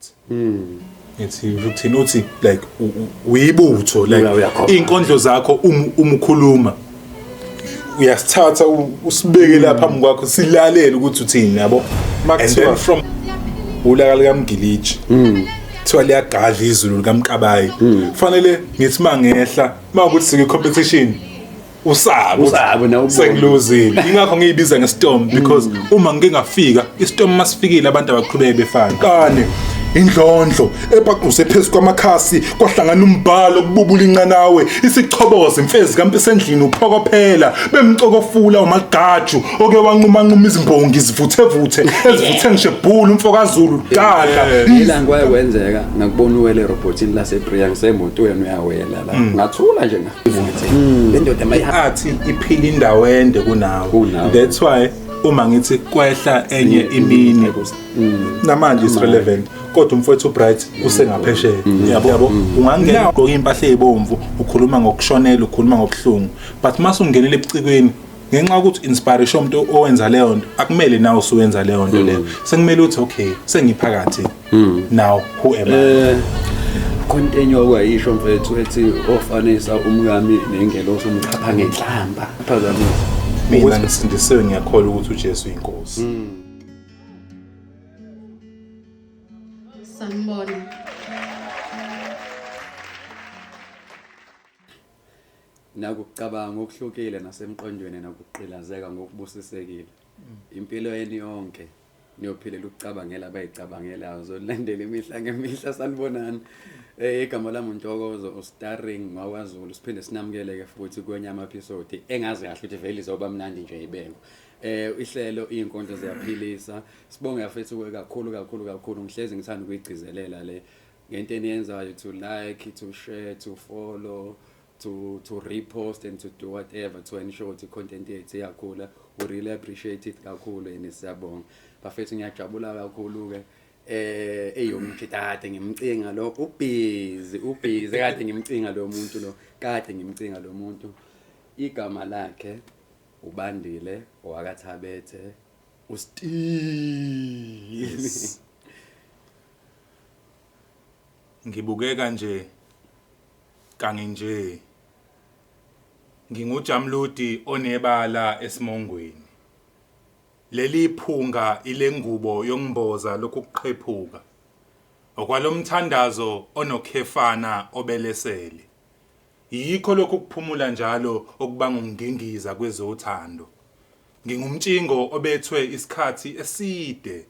project ngithi ukuthini uthi like uyibutho like inkondlo zakho umukhuluma uyasithatha usibeke lapha phambi kwakho silalele ukuthi uthini yabo and then from ulaka likaMgiliji kuthiwa liyagadla izulu likaMkabayi kufanele ngithi mangehla makuthi sike competition usabo sengiluzile ingakho ngiyibiza ngestorm because uma ngike ngafika istorm masifikile abantu abaqhubeke befana kane indlondlo ebhaquse phezulu kwamakhasi kwahlangana umbhalo kububula inqanawe isichoboza imfezi kaMpisi endlini uphokophela bemcokofula umagaju oke wanquma izimbongi zivuthe ezivuthe ngishebhula umfokaZulu gadla ilanga kwayekwenzeka ngakubona uwele robotini laseBria ngisemotweni uyawela la ngathula nje ngafuthe le ndoda mayihathi iphila indawo ende kunawo that's why uma ngithi kwehla enye imini namanje is relevant kodwa umfowethu Bright usengaphesheya yabo ungangena ugqoka impahla ezibomvu ukhuluma ngokushonela ukhuluma ngobuhlungu but mase ungenele ebucikweni ngenxa ukuthi inspiration umuntu owenza leyo nto akumele nawe usuwenza leyo nto leyo sekumele uthi okay sengiphakathi now who am I continue okwayisho mfethu ethi ofanisa umkami nengelosi umchapha ngenhlamba phazamisa mina ngisindisiwe ngiyakholwa ukuthi uJesu inkosi sanibona nakucabanga okuhlukile nasemqondweni nakuqilazeka ngokubusisekile impilo yeni yonke niyophilela ukucabangela abayicabangelayo zolandela imihla ngemihla sanibonani igama lami uNtokozo starring ngwaZulu siphinde sinamukeleke futhi kwenye ama episode engazi kahle ukuthi vele izoba mnandi nje ibeko ihlelo izinkonzo ziyaphilisa sibonga futhi kakhulu ngihlezi ngithanda ukuyigcizelela le ngento eniyenzayo to like to share to follow to repost and to do whatever to ensure ukuthi content yethu iyakhula we really appreciate it kakhulu and siyabonga bafethu ngiyajabula kakhulu ke eyomtshitade ngimcinga lo ubhizi kade ngimcinga lo muntu igama lakhe uBandile owakathabethe uSteve ngibukeka nje kangenje ngingujamludi onebala esimongweni leli phunga ilengubo yongimboza lokuqhephuka okwalomthandazo onokhefana obelesele yikho lokhu kuphumula njalo okubanga ungingiza kwezothando ngingumtshingo obethwe isikhathi eside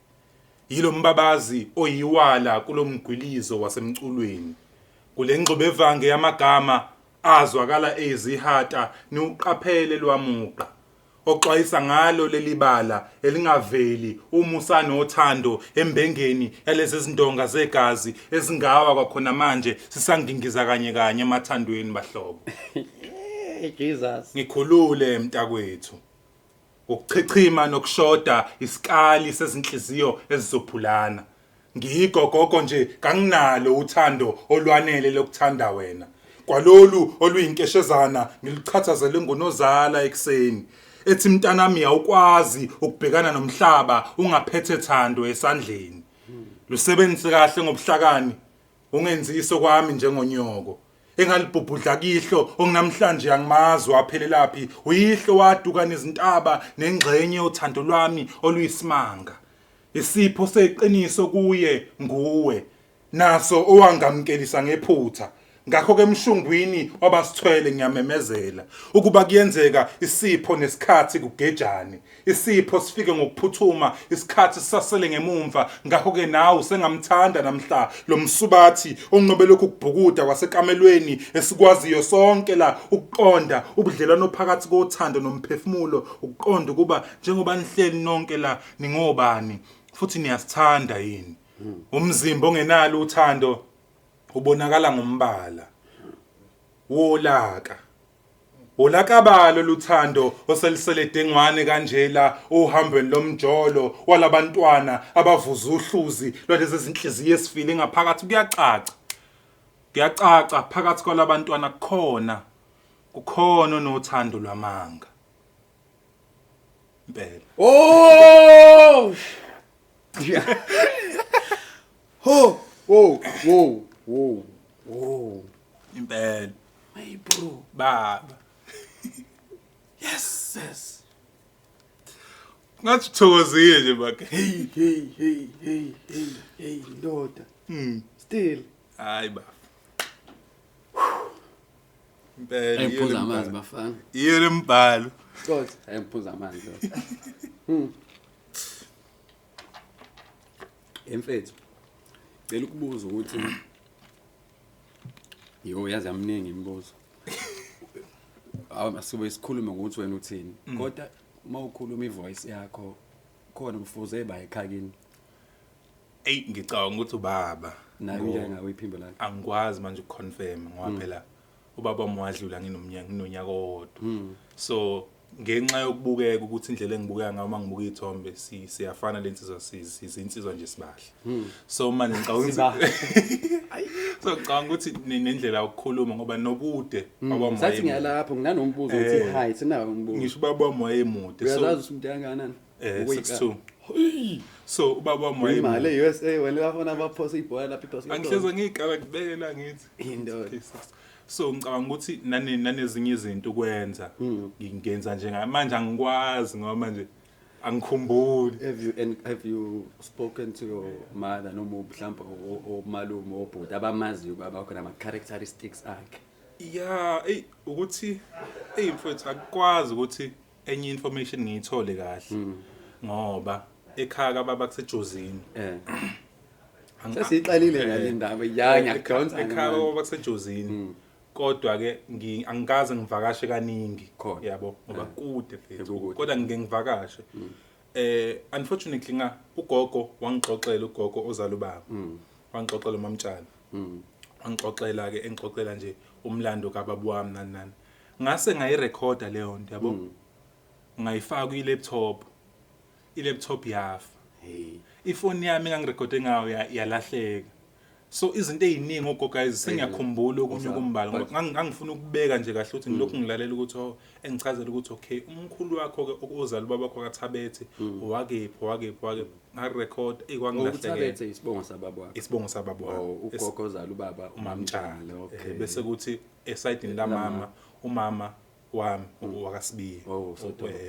yilo mbabazi oyiwala kulomgwilizo wasemculweni kulengxobo evange yamagama azwakala ezihata niuqaphele lwamuqa oxwayisa ngalo lelibala elingaveli umusa nothando embengeni yalezi zindonga zegazi ezingawa kwakhona manje sisangingiza kanye emathandweni bahlobo Jesus ngikhulule mntakwethu ukuchichima nokushoda isikali sezinhliziyo ezizophulana ngiyigogogo nje kanginalo uthando olwanele lokuthanda wena kwalolu oluyinkeshezana ngilichathazele ngonozala ekseni ethi mntanami awukwazi ukubhekana nomhlaba ungaphethe thando esandleni lusebenzise kahle ngobuhlakani ungenzise kwami njengonyoko engalibhubhudla kihlo onginamhlanje angimazwa aphelelaphi uyihlo wadukana izintaba nengxenye uthando lwami oluyisimanga isipho seqiniso kuye nguwe naso owangamkelisa ngephutha ngakho ke emshungwini wabasithwele ngiyamemezela ukuba kuyenzeka isipho nesikhathi kugejane isipho sifike ngokuphuthuma isikhathi sisasele ngemumva ngakho ke nawe sengamthanda namhla lo msubathi onqobele ukubhukuda kwasekamelweni esikwaziyo sonke la ukuqonda ubudlelwano phakathi kothando nomphefumulo ukuqonda kuba njengoba nihleli nonke la ningobani futhi niyasithanda yini umzimba ongenalo uthando ubonakala ngombala wolakabalo luthando oselisele dengwane kanjela uhambweni lomjolo walabantwana abavuza uhluzi lwalezi zinhliziyo esifile ngaphakathi kuyacaca phakathi kwalabantwana kukhona nothando lwamanga impela Ho! Wow. Impela. Hey bro. Baba. Yes, sis. Ngathi uthokozile nje bakhe. Hey, ndoda. Still. Hayi ba. Impela Ayiphuza amanzi bafana. Iyo lembhalo. Kodwa ayiphuza amanzi. Emfethu. Cela ukubuza ukuthi yazi yaminingi imibuzo. Asibe sikhulume ngokuthi wena uthini. Kodwa uma ukhuluma ivoice yakho khona kufuze bayikhakini. Ngicabanga ukuthi ubaba. Nayo njengawe iphimbo lakhe. Angikwazi manje ukuconfirm ngoba phela ubaba wami wadlula nginonyaka owodwa. So ngenxa yokubukeka ukuthi indlela engibukeka ngayo mangibuka izithombe siyafana lensizwa izinsizwa nje sibahle. So manje ngicabanga so ngicabanga ukuthi nendlela yokukhuluma ngoba nobude baba wami sathi ngiyalapho nginanombuzo uthi height nawo umbuzo. Ngisho ubaba wami wayemude. So uyazazi umuntu yanganani? 6'2". So ubaba wami wayemude. Imali USA wena lafona abaphosa ibhola lapha iphasa. Angihleze ngigaba ngibekela ngithi indoda. So ngicabanga ukuthi nanezinye izinto ukwenza ngingenza njengamanje angikwazi ngoba manje angikhumbuli. Have you spoken to your mother noma mhlawumbe omalume obhuti abamaziyo baba khona ama characteristics akhe? Yeah, ukuthi mfowethu akukwazi ukuthi enye information ngiyithole kahle ngoba ekhaya baba kusejozini. Sesiqalile ngale ndaba ngiyadonsa ekhaya baba kusejozini. Kodwa ke angikaze ngivakashe kaningi yabo ngoba kude mfethu kodwa ngike ngivakashe unfortunately ugogo wangixoxela ugogo ozala ubaba wangixoxela uMamtshana wangixoxela ke engixoxela nje umlando kaBaba wami nani ngase ngayirecorda leyo nto yabo ngayifaka i-laptop yafa ifoni yami engangirecorde ngayo yalahleka. So izinto eziningi ogogayizi sengiyakhumbula okunye kumbala ngoba ngangifuna ukubeka nje kahle ukuthi ngilokhu ngilalela ukuthi engichazela ukuthi okay umkhulu wakho ke ozala ubaba wakho kaThabethe wakephi ngarecord ekwangilahlekela uThabethe isibongo sababa wakhe isibongo sababa wakhe ugogo ozala ubaba uMamtshana. Okay bese kuthi esayidini la umama wami wakasibiye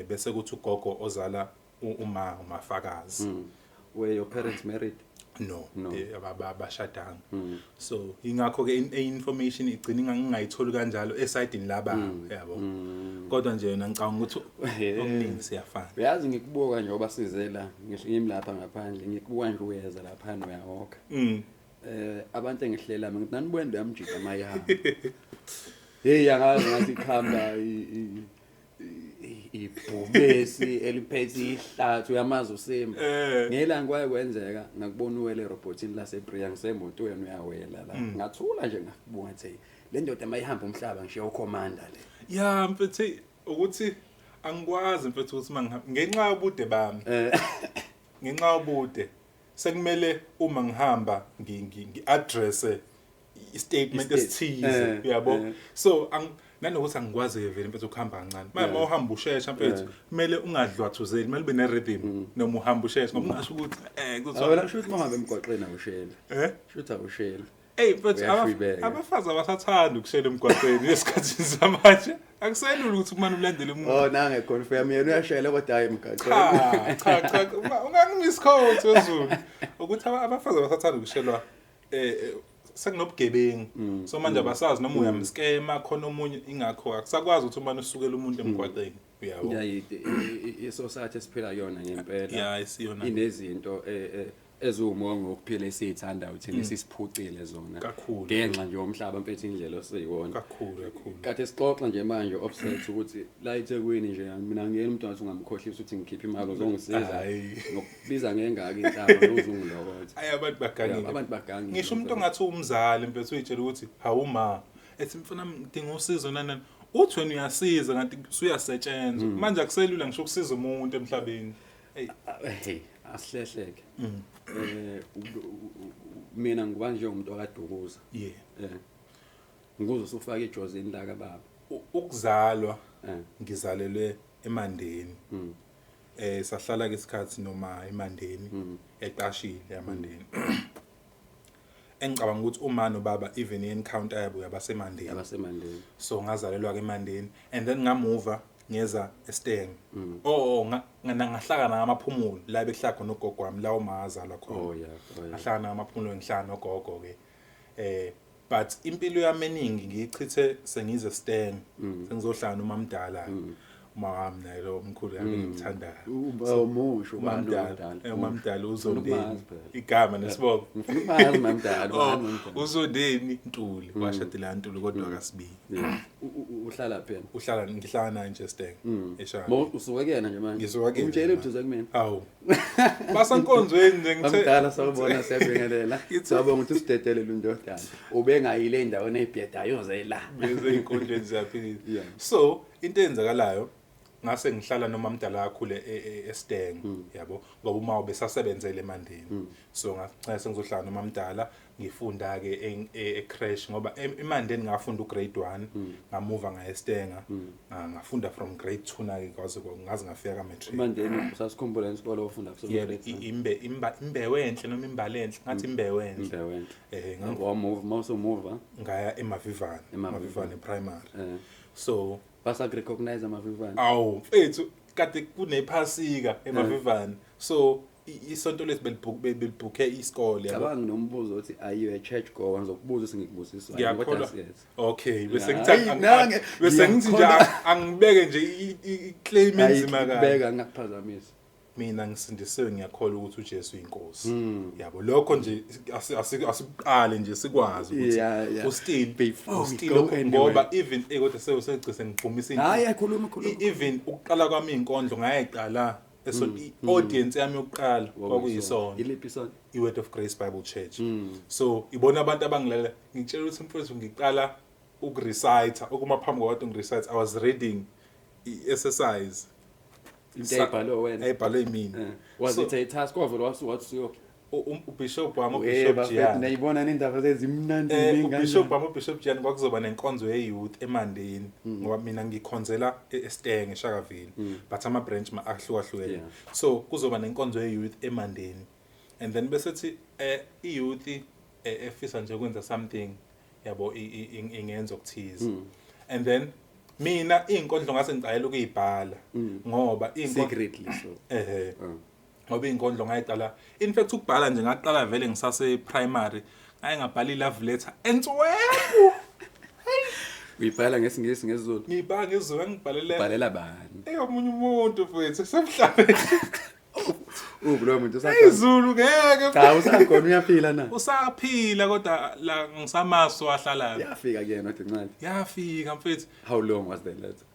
bese kuthi ugogo ozala umafakazi. Were your parents married? No. Abashadanga. So ingakho ke information igcina ngingayitholi kanjalo esidini laba yabo. Kodwa nje yena ngicabanga ukuthi okuningi siyafana. Uyazi ngikubuka nje oba sizela ngisho ngimlapha ngaphandle ngikubuka nje uyeza lapha noyahoka. Abantu engihlela mina ngithi nanibwende yamjika mayihamba. Hey yangazi ngathi khamba ibhubesi eliphethe ihlathu yamazi uSimba ngelanga kwayekwenzeka ngakubona uwele robotini laseBria ngisemotweni uyawela la ngathula nje ngakubuka nje le ndoda mayihamba umhlaba ngisho ukhomanda le ya mfethu ukuthi angikwazi mfethu ukuthi ngenxa yobude bami ngenxa yobude sekumele uma ngihamba ngi-address i-statement esithize uyabo so nanokuthi angikwazi vele mfethu ukuhamba kancane manje uhamba ushesha mfethu kumele ungadlwathuzeli kumele ube ne-rhythm noma uhamba ushesha ngoba ungasho ukuthi kuthiwa wena shuthi mahambe emgwaqeni awushela shuthi awushela mfethu abafazi abasathanda ukushela emgwaqeni esikhathini samanje akuselula ukuthi kumane ulandele umuntu nange confirm yena uyashela kodwa hayi emgwaqeni cha ungangimiskhothi wezulu ukuthi abafazi abasathanda ukushelwa sekunobugebengu so manje abasazi noma uyamskema khona omunye ingakho akusakwazi ukuthi umane usukela umuntu emgwaqeni uyabo isociety esiphila yona ngempela yeah isiyona inezinto eziwumongo ukuphila esizithandayo thina sisiphucile zona ngenxa nje yomhlaba mfethu indlela osiyiwona kakhulu kade sixoxa nje manje offset ukuthi la eThekwini nje mina ngiyena umuntu wathi ungamkhohlisa ukuthi ngikhiphe imali ozongisiza ngokubiza ngengaki inhlaba nozungulokothe abantu bagangile ngisho umuntu ongathi umzali mfethu uyitshela ukuthi hawuma ethi mfana ngidinga usizo nani uthi wena uyasiza kanti usuyasetshenzwa manje akuselula ngisho ukusiza umuntu emhlabeni hey asihlehleke mina ngiba nje umuntu okaDukuza nguzo usufaka ijozini la kaBaba ukuzalwa ngizalelwe eMandeni sahlala ke isikhathi noma eMandeni eqashile eMandeni engicabanga ukuthi uma nobaba even i-encounter yabo yabasemandeni yabasemandeni so ngazalelwa ke eMandeni and then ngamuva ngeza eSteng ngahlangana ngamaphumulo la behlala khona ugogo wami lawo mazalwa khona ngahlangana ngamaphumulo ngihlangana nogogo ke but impilo yami eningi ngiyichithe sengize eSteng sengizohlangana uMamdala mama naye lo mkhulu yami ngimthandayo umusho uMamdala uzondeni igama nesibongo umazi Mamdala uzondeni Ntuli washadela Ntuli kodwa akasibi uhlala phela ngihlala naye nje eSteng eShaka usuke kuyena nje manje ngisuka kuyena umtshele uduze kumina hawu basankonzweni nje ngithe Mamdala sawubona siyabingelela sawubona ukuthi usidedele lundodana ubengayile endaweni ebhedayo yoze la bese inkondlweni ziyaphila so into eyenzakalayo ngase ngihlala noMamdala kakhulu eSteng yabo ngoba uma ubesasebenzele eMandeni so ngathi sengizohlala noMamdala ngifunda ke ecrash ngoba eMandeni ngafunda ugrade 1 ngamuva ngayeStenga ngafunda from grade 2 na ke ngaze ngafika ka-matric eMandeni usasikhumbula isikole ofunda kusona grade 1 imbewenhle noma imbalenhle ngathi imbewenhle mawusumuva ngaya emavivane primary so basa recognize amavivane awu mfethu kade kunephasika emavivane so isonto lesi belibhukhe isikole yabo cabanga nombuzo uthi are you a church goer ngizokubuza singikubuziswa kodwa okay bese ngithi nje angibeke nje iclaim enzima kahle beka ngakuphazamisa mina ngisindisiwe ngiyakholwa ukuthi uJesu uyinkosi yabo lokho nje asiqale nje sikwazi ukuthi still ngoba even kodwa sewusegcise ngiphumisa into hayi khuluma even ukuqala kwami inkondlo ngayiqala audience yami yokuqala kwakuyisona iliphi isona iWord of Grace Bible Church so ibona abantu abangilalela ngitshela ukuthi mfowethu ngiqala ukurecite okumaphambi kwabantu ngirecite I was reading exercise intayibhalo wena ayibhalo imini was it a task ovela wasuka ubishop wami ubishop Jiani nayibona nendaba lezi mnandi ubishop wami ubishop Jiani kwakuzoba nenkonzo ye-youth eMandeni ngoba mina ngikhonzela eSteng eShakaville but ama branch ahlukahlukene so kuzoba nenkonzo ye-youth eMandeni and then bese thi i-youth efisa nje ukwenza something yabo ingenza okuthize and then mina inkondlo ngase ngicayela ukuyibhala ngoba secretly so ngoba inkondlo ngayiqala in fact ukubhala nje ngaqala vele ngisase primary ngabhala i-love letter entsweku uyibhala ngesingisi ngesizulu ngibhala ngesizulu ngibhalela bani omunye umuntu futhi semhlabeni lo muntu usakhona izulu ngeke cha usakhona uyaphila na usaphila kodwa la ngisamaso ahlalayo yafika kuyena wathi ncane yafika mfethu how long was the letter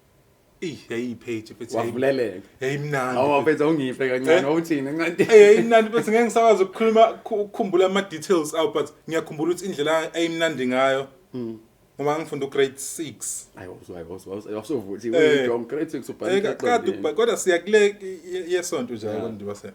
yayipage futhi wavuleleka yayimnandi awaphethe ungifle kancane wawuthini ngathi yayimnandi futhi ngeke ngisakwazi ukukhumbula ama details out but ngiyakhumbula ukuthi indlela ayimnandi ngayo uma ngifunda ugrade 6 ayiwasovuthi uJohn grade 6 ubhala kodwa siya kule yesonto njalo ndiba se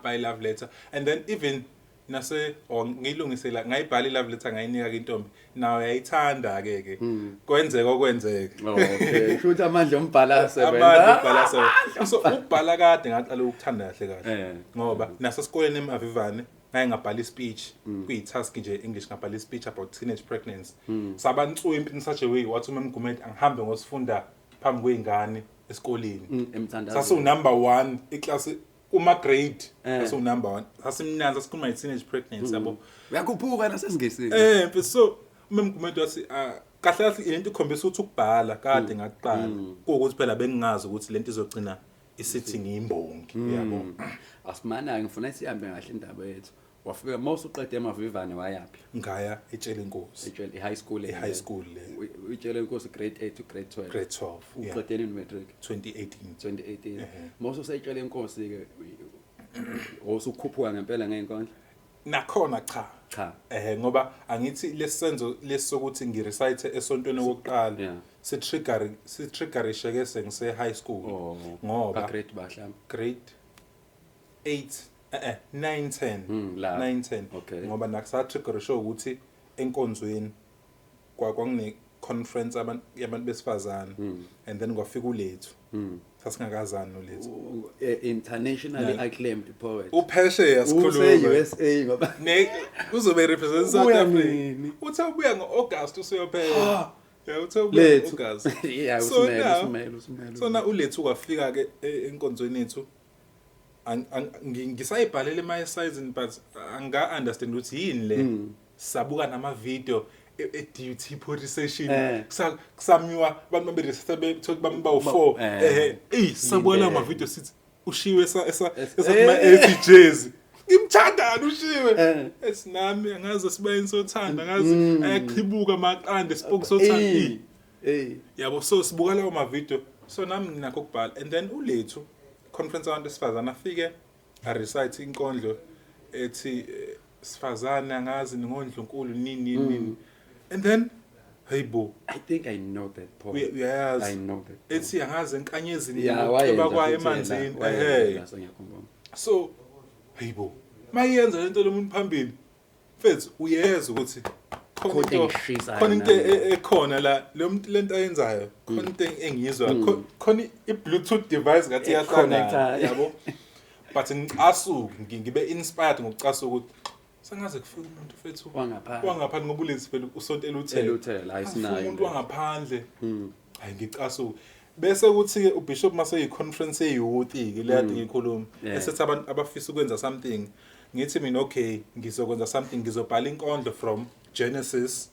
I love letter and then even nase ngilungisela ngayibhala i-love letter ngayinika intombi nayo yayithanda ke kwenzeka okwenzeka okay shothi amandla ombhala asebenza so ukubhala kade ngaqala ukuthanda kahle ngoba nasesikoleni eMavivane ngayengabhala i-speech kuyi-task nje English ngabhala i-speech about teenage pregnancy sabantsu impini such a way wathi uMgumede angihambe ngosifunda phambi kweingane esikoleni emthandazo sasu number 1 eclass uma grade sasu number 1 sasimnanza sikhuluma i-teenage pregnancy yabo uyakhuphuka nasesingesini so uMgumede wathi kahle kahle into ikhombisa ukuthi ukubhala kade ngaqala ukuthi phela bengingazi ukuthi lento izogcina isithi ngiyimbongi yabo asimana ngifuna sihambe kahle indaba yethu wafika mawusuqede eMavivane wayapi ngaya etshela inkosi etshela high school le utshela inkosi grade 8 to grade 12 grade 12 uqedeni matric 2018 mawusuyitshela inkosi ke osukhuphuka ngempela ngeenkondlo nakhona cha ngoba angithi lesenzo lesokuthi ngirecite esontweni wokuqala sitriggerisheke sengise high school ngoba grade bahlamba grade 8 9 10 ngoba nakusatriggerishe ukuthi enkonzweni kwakune conference yabantu besifazana and then kwafika ulethu sasingakazani nolethu Internationally acclaimed poet. uphesheya sikhuluma USA ngoba uzobe represent South Africa uthe ubuya ngo-August usuyophela uthe ubuya ngo-August yeah uSimelo so na ulethu kwafika ke enkonzweni yethu ngisayibhalela ema-sizing but anga-understand ukuthi yini le sabuka nama-video e-duty police station kusamnywa abantu baberesebethi bawu-4 sabuka lawo mavidiyo sithi ushiwe esakuma-FJs ngimthandani ushiwe esinami angazi sibayeni sothanda angazi ayachibuka amaqanda sipoke sothanda yabo so sibuka lawo mavidiyo so nami nginakho ukubhala and then ulethu conference abantu sifazana afike a-recite inkondlo ethi sifazane angazi ningondlo nkulu nini and then hey bo I think I know that poem. Yes. I know that. Ethi angazi enkanyezini bakwaye emanzini so hey bo mayenza lento lomuntu phambili mfethu uyeza ukuthi khona into ekhona la lento ayenzayo khona into engiyizwa khona i-bluetooth device ngathi iyasana yabo but ngicasuke ngibe inspired ngokucasuka ukuthi sangaze kufika umuntu mfethu wangaphandle ngoba ulethu phela usontela uthela ayisinayo umuntu wangaphandle hayi ngicasuka bese kuthi ke uBishop mase yi-conference ye-youth ke leyadi ngikhuluma esethi abantu abafisa ukwenza something ngithi mina okay ngizokwenza something ngizobhala inkondlo from Genesis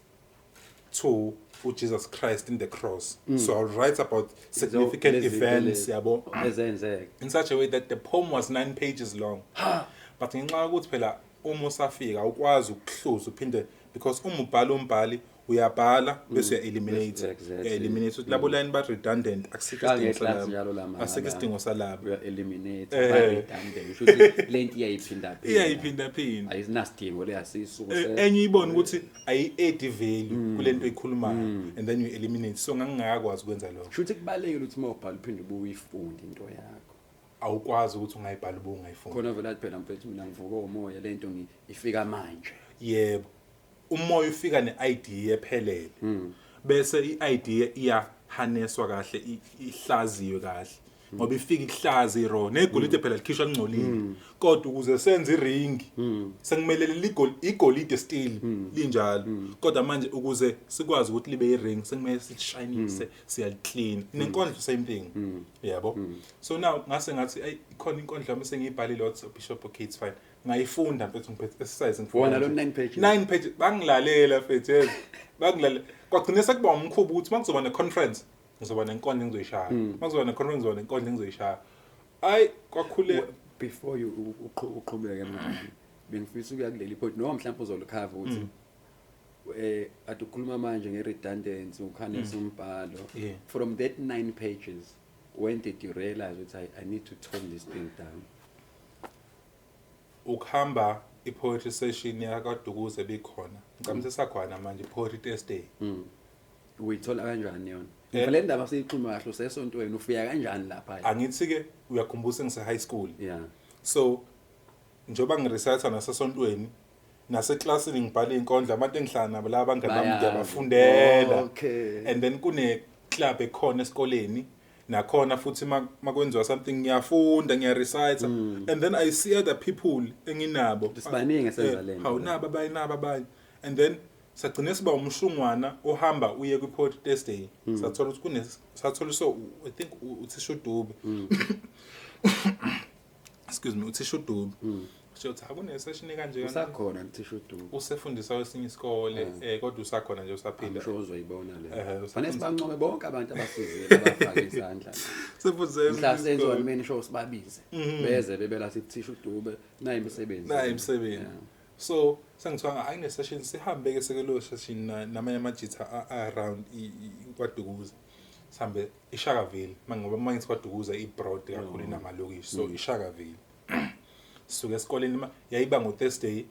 to Jesus Christ in the cross so I'll write about significant events yabo ezenzeka in such a way that the poem was 9 pages long but ngenxa ukuthi phela uma usafika ukwazi ukuhluza uphinde because uma ubhala umbhali uyabhala bese uya-eliminate ukuthi labo line ba redundant asikho isidingo salabo uya-eliminate ba-redundant ukuthi lento iyayiphinda ayisinasidingo leyasisuku enye ibona ukuthi ayi-add value kule nto eyikhulumayo and then you-eliminate so ngangingakwazi ukwenza lokho shuthi kubalulekile ukuthi uma ubhala uphinde ube uyifunde into yakho awukwazi ukuthi ungayibhala ube ungayifunda khona vele athi phela mfethu mina ngivuka umoya lento ifika manje yebo umoya ufika ne-idea ephelele bese i-idea iyahaneswa kahle ihlaziwe kahle ngoba ifika ihlazi ro negolide phela likhishwa lingcolile kodwa ukuze senze iringi sekumelele igolide still linjalo kodwa manje ukuze sikwazi ukuthi libe iring sekumele sishinise siyaclean nenkondlo same thing yabo so now ngase ngathi ay ikhona inkondlo yami sengiyibhalile wathi Bishop okay it's fine ngayifunda mfethu ngiphethe exercise ngifuna lo 9 pages bangilalela mfethu bangilalela kwagcina sekuba umkhubo ukuthi makuzoba ne-conference ngizoba nenkondlo engizoyishaya makuzoba ne-conference ngizoba nenkondlo engizoyishaya ay kwakhule before you uqhubeke manje bengifisa ukuya kuleli point noma mhlawumbe uzolukhava ukuthi ade ukhuluma manje nge-redundancy ukhanisa umbhalo from that 9 pages when did you realize that I need to tone this thing down ukuhamba i-poetry session yakaDukuze bikhona ngicabanga sesakhona manje poetry Thursday uyithola kanjani yona ngale ndaba siyixhuma kahle usesontweni ufika kanjani lapha angithi ke uyakhumbuza ngise high school yeah so njoba ngiresearcha nasesontweni naseklasini ngibhala inkondlo abantu engihlala nabo laba abangani bami ngiyabafundela and then kune club ekhona esikoleni nakhona futhi makwenziwa something ngiyafunda ngiyarecite and then I see other people enginabo sibaningi esenza lento awunabo abanye and then sagcina siba umshungwana ohamba uye ku-poetry Thursday sathola ukuthi sathola so I think uThisha Dube excuse me uThisha Dube shothi akune session kanje usakhona uThisha Dube usefundisa kwesinye isikole kodwa usakhona nje usaphila usho uzoyibona le fanele sibancome bonke abantu abasizile abafaka isandla sefundise mhla senziwa imini show sibabize beze bebela sithi Thisha Dube nayi imisebenzi so sengithiwa ayine session sihambe ke sekelo session namanye amajitha around kwaDukuze sihambe eShakaville mangoba manje kwaDukuze ibroad kakhulu inamalokishi so eShakaville suke esikoleni yayiba ngo-Thursday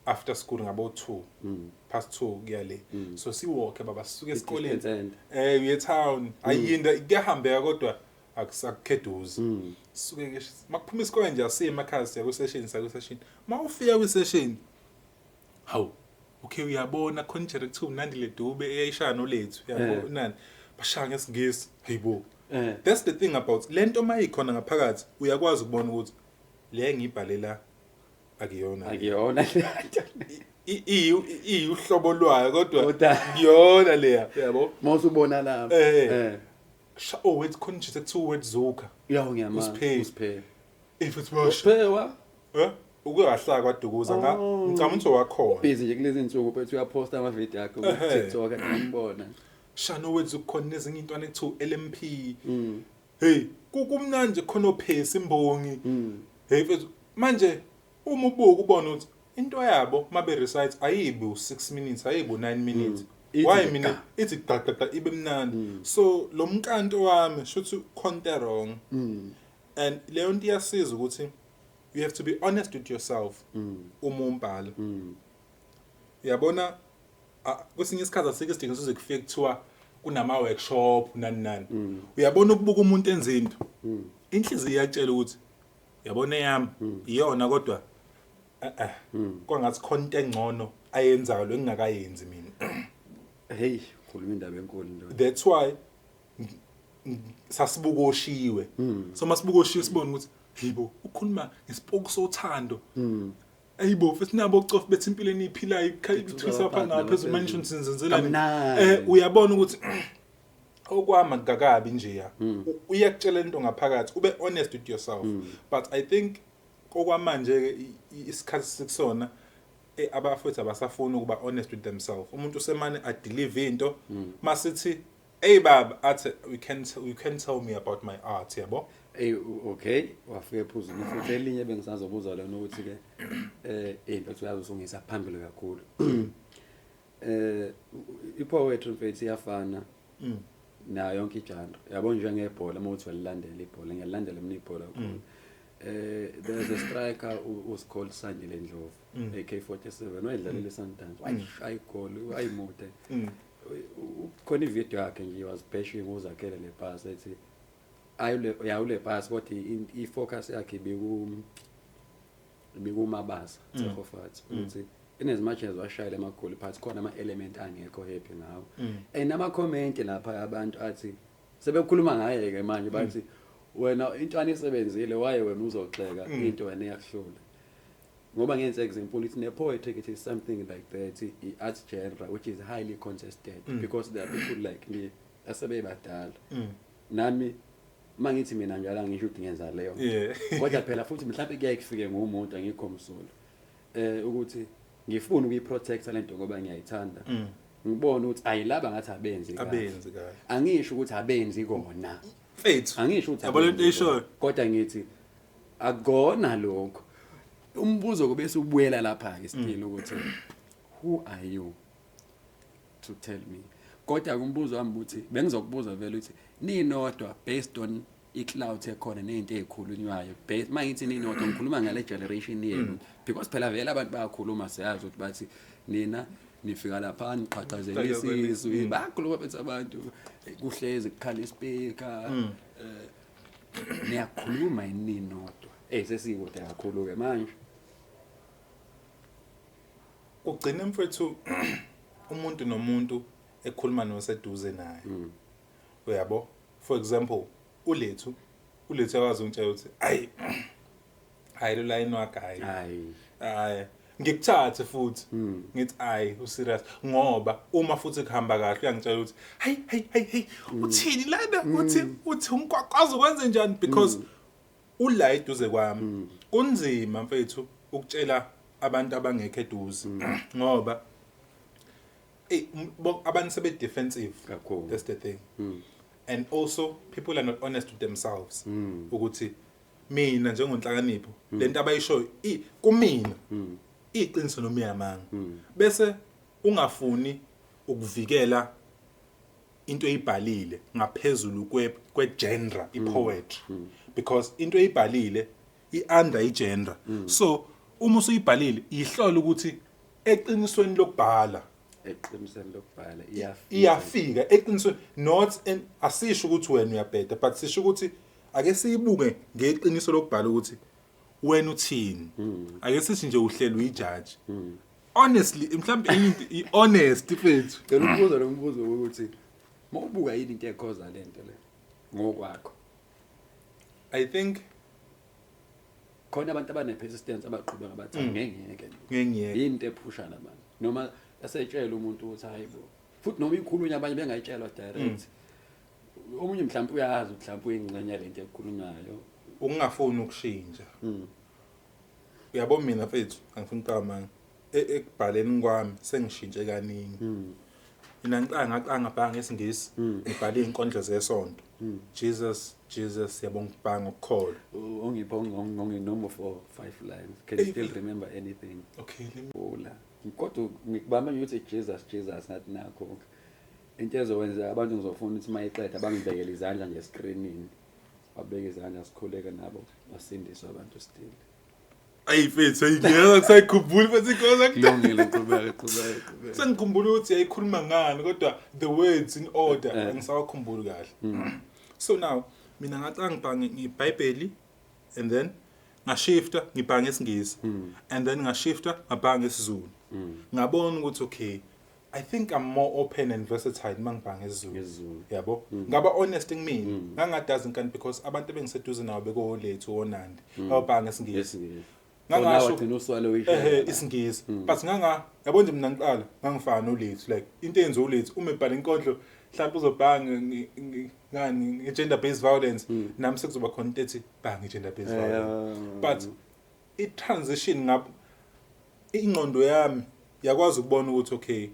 after school ngabo 2 past 2 kuyale so siwalk baba sisuke esikoleni uye town ayinda kuyahambeka kodwa akusakheduze sisuke ke makuphuma isikole nje asemakhasi yaku-session mawufika kwi-session hawu okay uyabona khona director uNandile Dube eyayishaya nolethu yabo nani bashaya ngesingisi hayibo That's the thing about lento mayikhona ngaphakathi uyakwazi ukubona ukuthi le ngibhalela akuyona uhlobo lwayo kodwa ngiyona leya yabo mawusubona lapha wait khona nje sekuthiwa wet zuka usiphe if it's wash usiphewa ukuyahlaka kwadukuza ngicabanga ukuthi wakhona busy nje kulezi insuku bethu uyaposta ama video yakho ku TikTok ngiyambona shano wethu khona nezinye intwana ekuthiwa LMP hey kumnanje khona ophesa imbongi hey mfethu manje uma ubuka ubona ukuthi into yabo mabe recite ayibi u6 minutes ayibi u9 minutes why mina ithi gqagqa ibe mnandi so lo mkanto wami shothi content wrong and leyo nto iyasiza ukuthi you have to be honest with yourself uma umbhala uyabona kwesinye isikhathi asike isidingo size kufike kuthiwa kunama workshop nani uyabona ukubuka umuntu enza into inhliziyo iyatshela ukuthi yabona yami iyona kodwa kwangathi content engcono ayenzayo lo engingakayenzi mina hey khuluma indaba enkulu nto that's why sasibukoshiwe so masibukoshiwe sibona ukuthi yibo ukhuluma ngesipoko sothando ayibo futhi nabo ucofa bethi impilweni iphilayo ithwisa pha ngaphezulu mention sinzenzelani uyabona ukuthi okwama kakabi nje ya uyakutshela into ngaphakathi ube honest with yourself but I think okwamanje isikhathi sikusona abafowethu abasafuna ukuba honest with themselves umuntu usemane adeliver into masithi hey baba athi you can tell me about my art yabo okay wafike phuzulu futhi elinye bengisazobuza lona ukuthi ke into uyazosungisa phambili kakhulu ipoetry mfethu iyafana na yonke ijandra yabo njengebhola mawuthi walilandela ibhola ngiyalandela mina ibhola kakhulu there's a striker who's called Sandile Ndlovu AK47 wayedlalela Sundowns wayishaya igoli wayimude khona ivideo yakhe nje was bashing uzakhele le pass ethi ayule pass kodwa ifocus yakhe bikumabasa Tshegofatsi ukuthi in as much as washayela amagoli phansi khona ama element angekho happy ngawo nama comment lapha abantu athi sebekhuluma ngaye ke manje bathi wena intwana isebenzile waye wena uzoxeka into wena iyakuhlula ngoba ngenze example ithi nepoetry it is something like that art genre which is highly contested because there are people like me asebebadala nami mangithi mina njalo ngisho ukuthi ngenza leyo kodwa phela futhi mhlawumbe kuyakufike ngomuntu angikho msolo ukuthi ngifuna ukuyiprotect lento ngoba ngiyayithanda ngibona ukuthi ayilaba ngathi abenzi kahle angisho ukuthi abenzi kona mfethu angisho ukuthi yabo lento isho kodwa ngithi akona lokho umbuzo kube subuyela lapha ke still ukuthi who are you to tell me kodwa kumbuzo wami ukuthi bengizokubuza vele ukuthi ninodwa based on icloud ekhona nezinto ezikhulunywayo based mangithi ninodwa ngikhuluma ngale generation yenu because phela vele abantu bayakhuluma siyazi ukuthi bathi nina nifika lapha niqhaqhazela isizwe bakhuluma bethu abantu kuhlezi kukhala ispeaker niyakhuluma ninodwa sesikude kakhulu ke manje ugcina mfethu umuntu nomuntu ekhuluma noseduze naye uyabo for example ulethu yawazi untshela ukuthi hayi lo line wagayi hayi ngikuthathe futhi ngithi userious ngoba uma futhi kuhamba kahle uyangitshela ukuthi hey uthini lana uthi umkwakwazo kwenze njani because ula eduze kwami kunzima mfethu ukutshela abantu abangekho eduze ngoba abantu sebe defensive kakhulu that's the thing and also people are not honest with themselves ukuthi mina njengonhlakanipho lento abayisho kumina iqiniso noma iyamanga bese ungafuni ukuvikela into eyibhalile ngaphezulu kwegenre ipoetry because into eyibhalile iunder igenre so uma usuyibhalile ihlola ukuthi eqinisweni lokubhala iyafika eqinisweni not asisho ukuthi wena uyabheda but sisho ukuthi ake siyibuke ngeqiniso lokubhala ukuthi wena uthini ake sithi nje uhlelo uyijudge honestly mhlawumbe into honest mfethu ngeke ukubuza lo mbuzo ukuthi mawubuka yini into ekhoza lento le ngokwakho. I think Khona abantu abane-persistence abaqhubeka bathi ngeke into ephusha labantu noma asetshela umuntu ukuthi hayibo futhi noma ikhulunywa abanye bengayitshelwa direct omunye mhlawumbe uyazi mhlawumbe uyingxenye lento ekukhulunywayo ukungafuni ukushintsha uyabo mina mfethu angifuni uqamanga ekubhaleni kwami sengishintshe kaningi mina ngicanga bhanga ngesingisi ngibhale inkondlo zesonto Jesus yabonga ukubhanga ukukholwa ongipho number for 5 lines can you still remember anything okay kodwa ngikubamba nje ukuthi Jesus nathi nakho into ezowenza abantu ngizofuna ukuthi mayiqeda bangibekele izandla nje screenini babeke izandla sikhuleke nabo basindiswe abantu still ayifethu ngiyeza kusayikhumbula futhi inkoza kulungile qhubeka sengikhumbula ukuthi yayikhuluma ngani kodwa the words in order angisawakhumbuli kahle so now mina ngacanga ngibhange ngeBhayibheli and then ngashifta ngibhange isingisi and then ngashifta ngabhange isiZulu ngabona ukuthi okay I think I'm more open and versatile mangibhange isiZulu yabo ngaba honest ngimina ngangadazi inkani because abantu bengiseduze nawo bekolethu onandi ababhange isingisi ngangasho isingisi but yabo nje mina ngiqala ngangifana nolethu like into enzo ulethu uma ebhala inkondlo mhlawumbe uzobhanga ngani gender based violence nami sekuzoba khona into ethi bhanga gender based violence but I transition ingqondo yami yakwazi ukubona ukuthi okay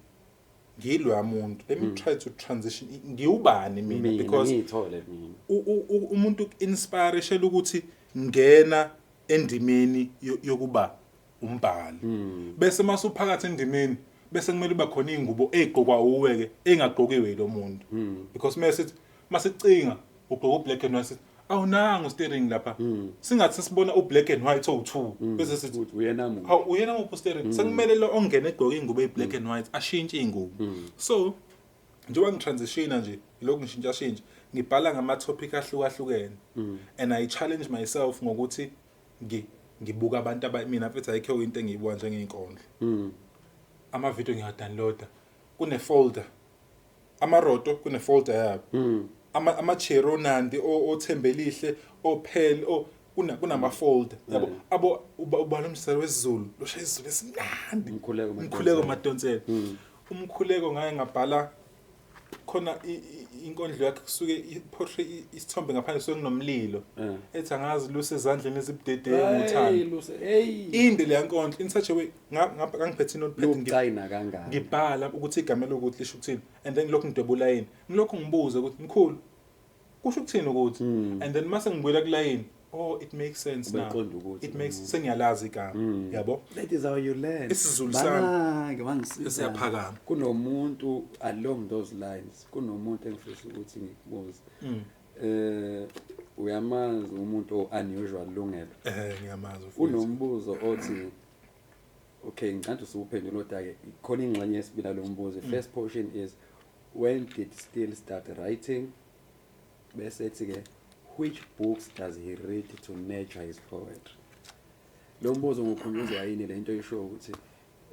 ngilwa umuntu let me try to transition ngiyubani mina because ngithole mina umuntu inspire shela ukuthi ngena endimeni yokuba umbhali bese masuphakathi endimeni bese kumele uba khona ingubo egqokwa uweke engagqokiwe lo muntu because masicinga ubheka black and white awunanga steering lapha singathi sibona ublack and white o2 bese sithi uyena mupho steering sekumele lo ongena egqoka ingubo eblack and white ashintshe ingubo so njengoba ngitransition nje lokho ngishintsha ngibhala ngama topic ahlukahlukene and I challenge myself ngokuthi ngibuka abantu mina mfethu ayikho into engiyibuka njengeinkondlo ama video ngiyadownloada kune folder amaroto kune folder yabo ama chero nandi othembelihle ophel kunama folder yabo ubala umselo wesiZulu lo shaya isiZulu esimnandi umkhuleko madonsela umkhuleko ngaye ngabhala khona inkondlo yakhe kusuke iportrait isithombe ngaphandle sokunomlilo ethi angazi luse ezandleni ezibudedeni uthando inde le yankondlo in such a way ngangiphethe notepad ngibhala ukuthi igama lokuthi lisho ukuthini and then lokho ngidwebula yini ngilokho ngibuza ukuthi mkhulu kusho ukuthini ukuthi and then mase ngibuyela kulayini it makes sense now it makes sengiyalazi igama yabo that is how you learn isiZulu sami siyaphakama kunomuntu along those lines kunomuntu engifisa ukuthi ngikubuze uyamazi umuntu unusual Lungelo ngiyamazi unombuzo othi okay ngicela usuphendula kodwa-ke khona ingxenye yesibili lo mbuzo first portion is when did Still start writing bese ethi-ke which books does he read to nurture his poetry? Lo mbuzo ngokhunjuzwa yini lento esho ukuthi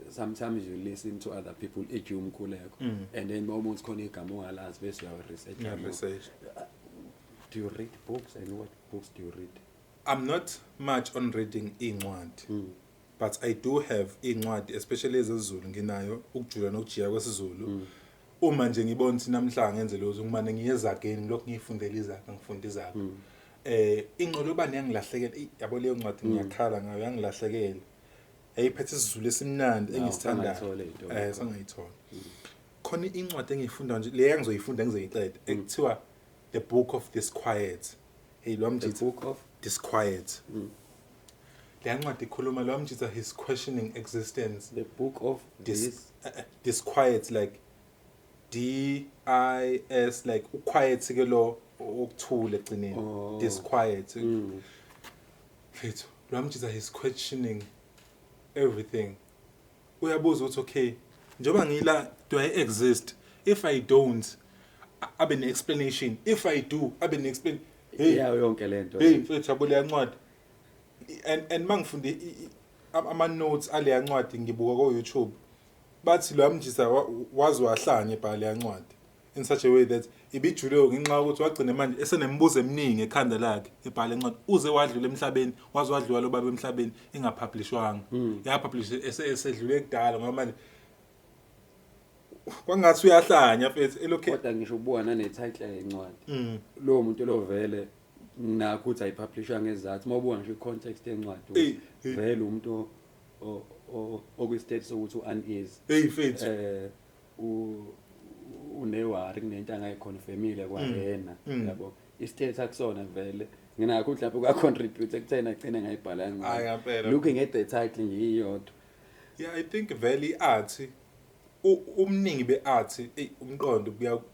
sometimes you listen to other people ethi umkhuleko and then moments khona igama ongalazi bese research. Do you read books and what books do you read? I'm not much on reading incwadi but I do have incwadi especially ezesiZulu nginayo ukujula nokujiya kwesiZulu uma nje ngibona ukuthi namhla ngenze lozo ngimane ngiyeza again ngilokhu ngifundela izakhe ngifunda izakhe ingqondo bani yangilahlekela yabo leyo ncwadi ngiyakhala ngayo yangilahlekela ayiphethe isiZulu esimnandi engisithandayo sangayithola khona incwadi engiyifunda nje le engizoyifunda ngizoyiqeda ekuthiwa The Book of Disquiet The Book of Disquiet le ncwadi ikhuluma lo mjitha his questioning existence The Book of Disquiet like DIS like uquiet ke lo ukuthula egcineni disquiet mfethu lo mjitha his questioning everything uyabuza ukuthi okay njoba ngila do I exist if I don't abe ne explanation if I do abe ne explain yonke lento mfethu yabo le ncwadi and mangifunde ama notes ale ncwadi ngibuka ko YouTube bathi lo amjisa wazi wahlanye ibhala lencwadi in such a way that ibijule ngenxa ukuthi wagcina manje esenembuzo eminingi ekhanda lakhe ebhala encwadi uze wadlula emhlabeni wazi wadlula lo baba emhlabeni ingapublishwanga yapublish esedlule kudala ngoba manje kwangathi uyahlanya mfethu elokhe kodwa ngisho ubuka nane-title yencwadi lowo muntu lo vele nakho ukuthi ayipublishwa ngezathu uma ubuka ngisho i-context yencwadi vele umuntu okwi-state sokuthi u-unease mfethu unewari kunento angayiconfirmile kwayena yabo i-state akusona vele nginakho mhlawumbe kwa-contribute ekutheni agcine ngayibhala looking at the title nje iyodwa. Yeah, I think vele i-art umningi be-art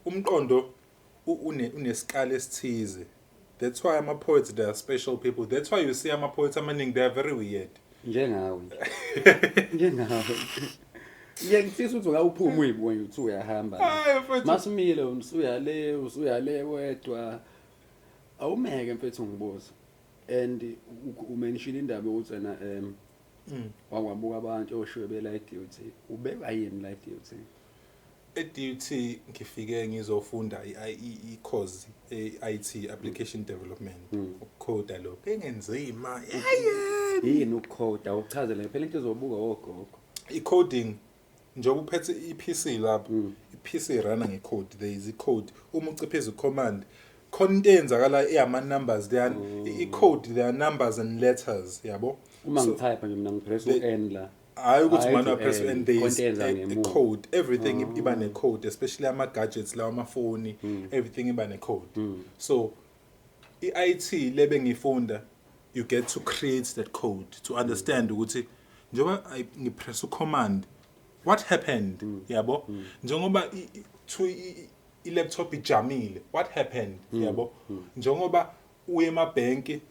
umqondo unesikala esithize. That's why ama-poets they are special people. That's why you see ama-poets amaningi they are very weird. Njengawe ngiyangithisa ukuthi ungawuphuma uyibuke uthi uyahamba masimile usuyale wedwa awumeke mfethu ngibuza and umention indaba ukuthi wena wakwabuka abantu oshiwe be-light duty ubeka yini light duty? E-DUT ngifike ngizofunda i-course e-IT application development ukukhoda lokho engenzima yini ukukhoda ukuchazele phela into ezobuka ogogo i-coding njengoba uphethe i-PC lapho i-PC run nge-code there is i-code uma ucipheza i-command khona enzakala eyama-numbers i-code there are numbers and letters yabo uma ngitype nje mina ngipress u-N la hayi ukuthi mana press and there is a code everything iba ne-code especially ama-gadgets lawa amafoni everything iba ne-code so i-IT lebe ngifunda you get to create that code to understand ukuthi njengoba ngipress u-command what happened yabo njengoba i-laptop ijamile what happened yabo njengoba uye emabhenki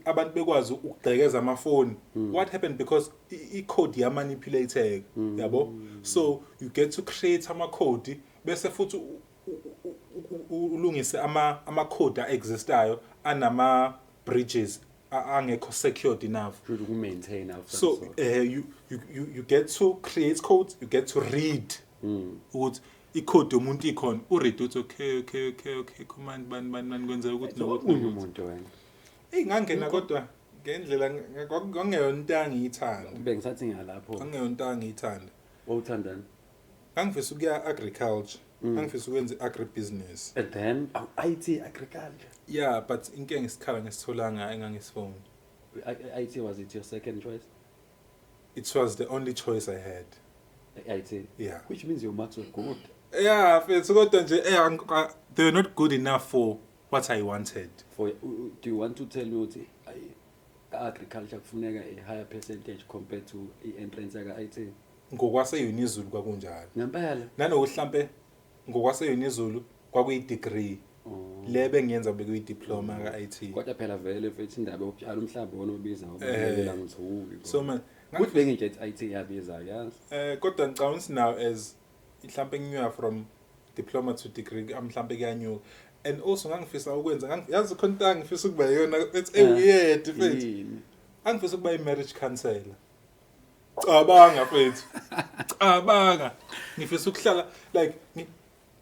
abantu bekwazi ukugqekeza amafoni what happened because i-code yamanipulated yabo so you get to create ama-code bese futhi ulungise ama-code existayo anama bridges angekho secured enough to maintain so you get to create codes you get to read ukuthi i-code yomuntu ikhona uread uthi okay command bani kwenzela ukuthi umuntu wena ngangena kodwa ngendlela kwakungeyona into angiyithanda bengisathi ngalapho kwakungeyona into angiyithanda wawuthandani ngangifisa ukuya agriculture ngangifisa ukwenza agribusiness and then IT agriculture yeah but inkinga ngesikhala ngesitholanga engangisifuna IT was it your second choice? It was the only choice I had. IT? Yeah. Which means your marks were good. Yeah, it's good. They were not good enough for what I wanted. Do you want to tell me that agriculture kufuneka a higher percentage compared to entrance ka IT? Ngokwaseyunizulu kwakunjalo. Ngempela. Nanokuthi mhlambe ngokwaseyunizulu kwakuyi-degree. Lebe ngiyenza bekuyi-diploma ka-IT. Kodwa phela vele futhi indaba yokutshala umhlaba wona obiza ngoba ngithuki. So man, ukuthi benginje IT yabiza yazi. Kodwa ngicabanga ukuthi now as mhlambe nginyuka from diploma to degree mhlambe kuyanyuka. And also ngangifisa ukwenza yazi khona into ngifisa ukuba yona it's weird mfethu. Angifisa ukuba i-marriage counselor. Cabanga mfethu. Cabanga. Ngifisa ukuhlala like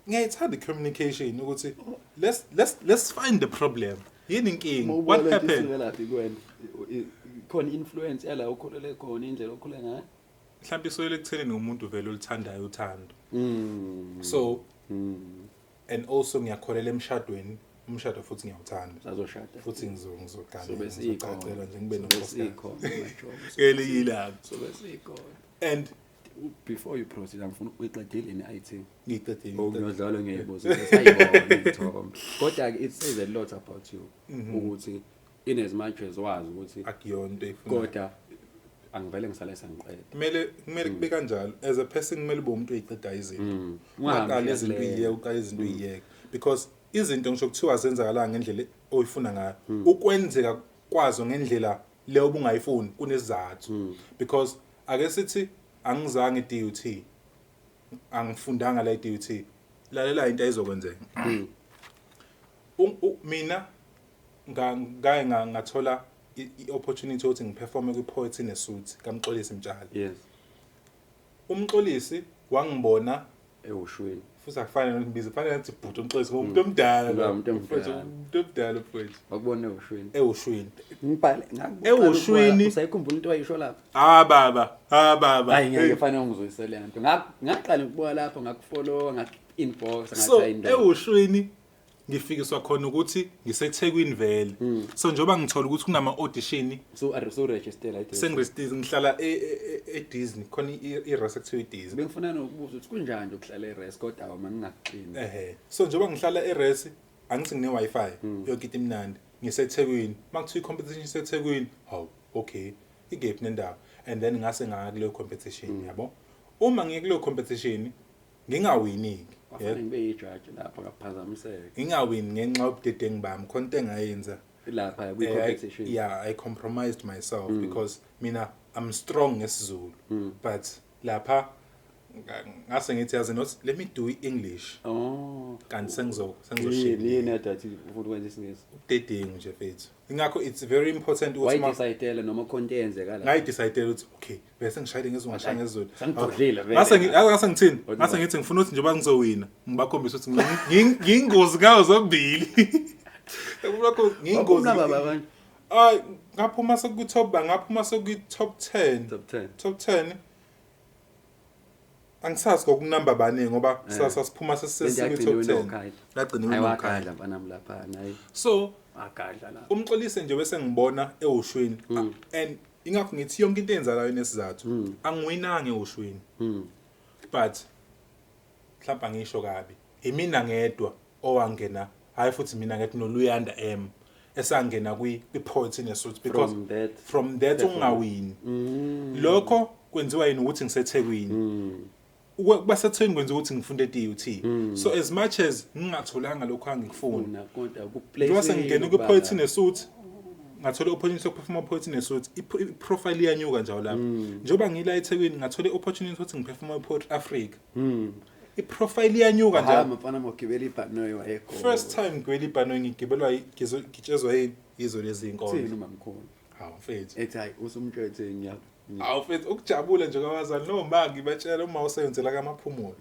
ngiyayithanda communication ukuthi let's find the problem. Yini inkinga? What happened? Khona influence yala ukhulele khona indlela okhule ngayo. Mhlawumbe isoyela ekuthenini umuntu vele olithandayo uthando. So and also ngiyakholela emshadweni, umshado futhi ngiyawuthanda. Sazoshada. Futhi ngizogana. So besicela nje ngibe nosikho. Eliyilapho. So besikho. And before you proceed angifuna uyiqedile in-IT. Ngiqedile. Ngiyodlala ngeyibuzo sayibona ngithoma. Kodwa it says a lot about you ukuthi in as much as wazi ukuthi akuyonto efuna. Kodwa angivele ngisale sangiqeda. Kumele kube kanjalo as a person kumele ube umuntu oyiqeda izinto. Ungaqala izinto uyiyeke uqala izinto uyiyeke because izinto ngisho kuthiwa zenzakala ngendlela oyifuna ngayo ukwenzeka kwazo ngendlela leyo obungayifuni kunesizathu because ake sithi angizange e-DUT angifundanga la e-DUT lalela into ayizokwenzeka mina ngaye ngathola i-opportunity ukuthi ngiperforme kwi-Poets in a Suit kaMxolisi Mtshali. Yes. Umxolisi wangibona ewushweni futhi akufanele ngibize kufanele ngathi bhuti umxolisi ngomuntu omdala Umuntu omdala. umuntu omdala mfowethu Wakubona ewushwini. ewushwini Ngibhale Ewushwini. Usayikhumbula into wayisho lapha? baba Hayi ngeke fanele ngizoyisela lento. Ngaqala ukubuka lapho ngakufollow ngaku-inbox so ngathi into. ewushwini ngifikiswa khona ukuthi ngiseThekwini vele so njengoba ngithola ukuthi kunama audition So register like this. sengiregister ngihlala eDisney khona i-res ekuthiwa iDisney Bengifuna nokubuza ukuthi kunjani ukuhlala e-rest kodwa awuma ngingakuqini. so njengoba ngihlala eRes angithi ngine Wi-Fi yonke into imnandi ngiseThekwini makuthiwa i-competition iseThekwini hawu okay igephi nendawo and then ngase ngaya kuleyo competition yabo uma ngiye kuleyo competition ngingawiniki Wafanele ngibe yi-judge lapha ngaphazamiseka. ngingawini ngenxa yobudedengu bami khona into engayenza Lapha kwi-competition. yeah I compromised myself because mina I'm strong ngesizulu but lapha ngase ngithi yazi not let me do English Oh. kanti Yini sengizoshela adathi ufuna ukwenza isingisi? ubudedengu nje mfethu ingakho it's very important Why ukuthi decide noma konke yenzeka la? ngayidecide ukuthi okay bese ngishayile ngizongashaya ngezulu Sangidlile vele. ngase ngithini ngase ngithi ngifuna ukuthi njengoba ngizowina ngibakhombisa ukuthi ngiyingozi ngayo zombili ngiyingozi Baba kanje. ay ngaphuma sekwi-top 10 Top 10. angisazi kokunamba bani ngoba sasiphuma sesesimi-top 10 lagcina Ayiwakadla mfanami lapha nayi. so Akadla la. umxolisi nje bese ngibona ewushwini and ingakho ngithi yonke into eyenzalayo nesizathu angiwinanga ewushwini but mhlawumbe ngisho kabi imina ngedwa owangena hayi futhi mina ngedwa noLuyanda M esangena kwi-Poetry Nesuthi because from that ungawini lokho kwenziwa yini ukuthi ngiseThekwini baseThekwini kwenza ukuthi ngifunde eTUT so as much as ngingatholanga lokho angikufuna Kodwa ku-place. njengoba sengingena kwi-Poetry Nesuthi ngathola i-opportunity yokuphefuma Poetry Nesuthi i-profile iyanyuka njalo lapho njengoba ngila eThekwini ngathola i-opportunity ukuthi ngiphefuma Poetry Africa i-profile iyanyuka njalo mfana mogibela ibhanoyi wayekho. first time ngigibela ibhanoyi ngitshezwa yizo lezi inkolo Thina mamkhulu. hawu mfethu Ethi hayi usumthethe ngiya. hawu mfethu ukujabula nje kwabazali noma ngibatshela uma usenzela kamaphumulo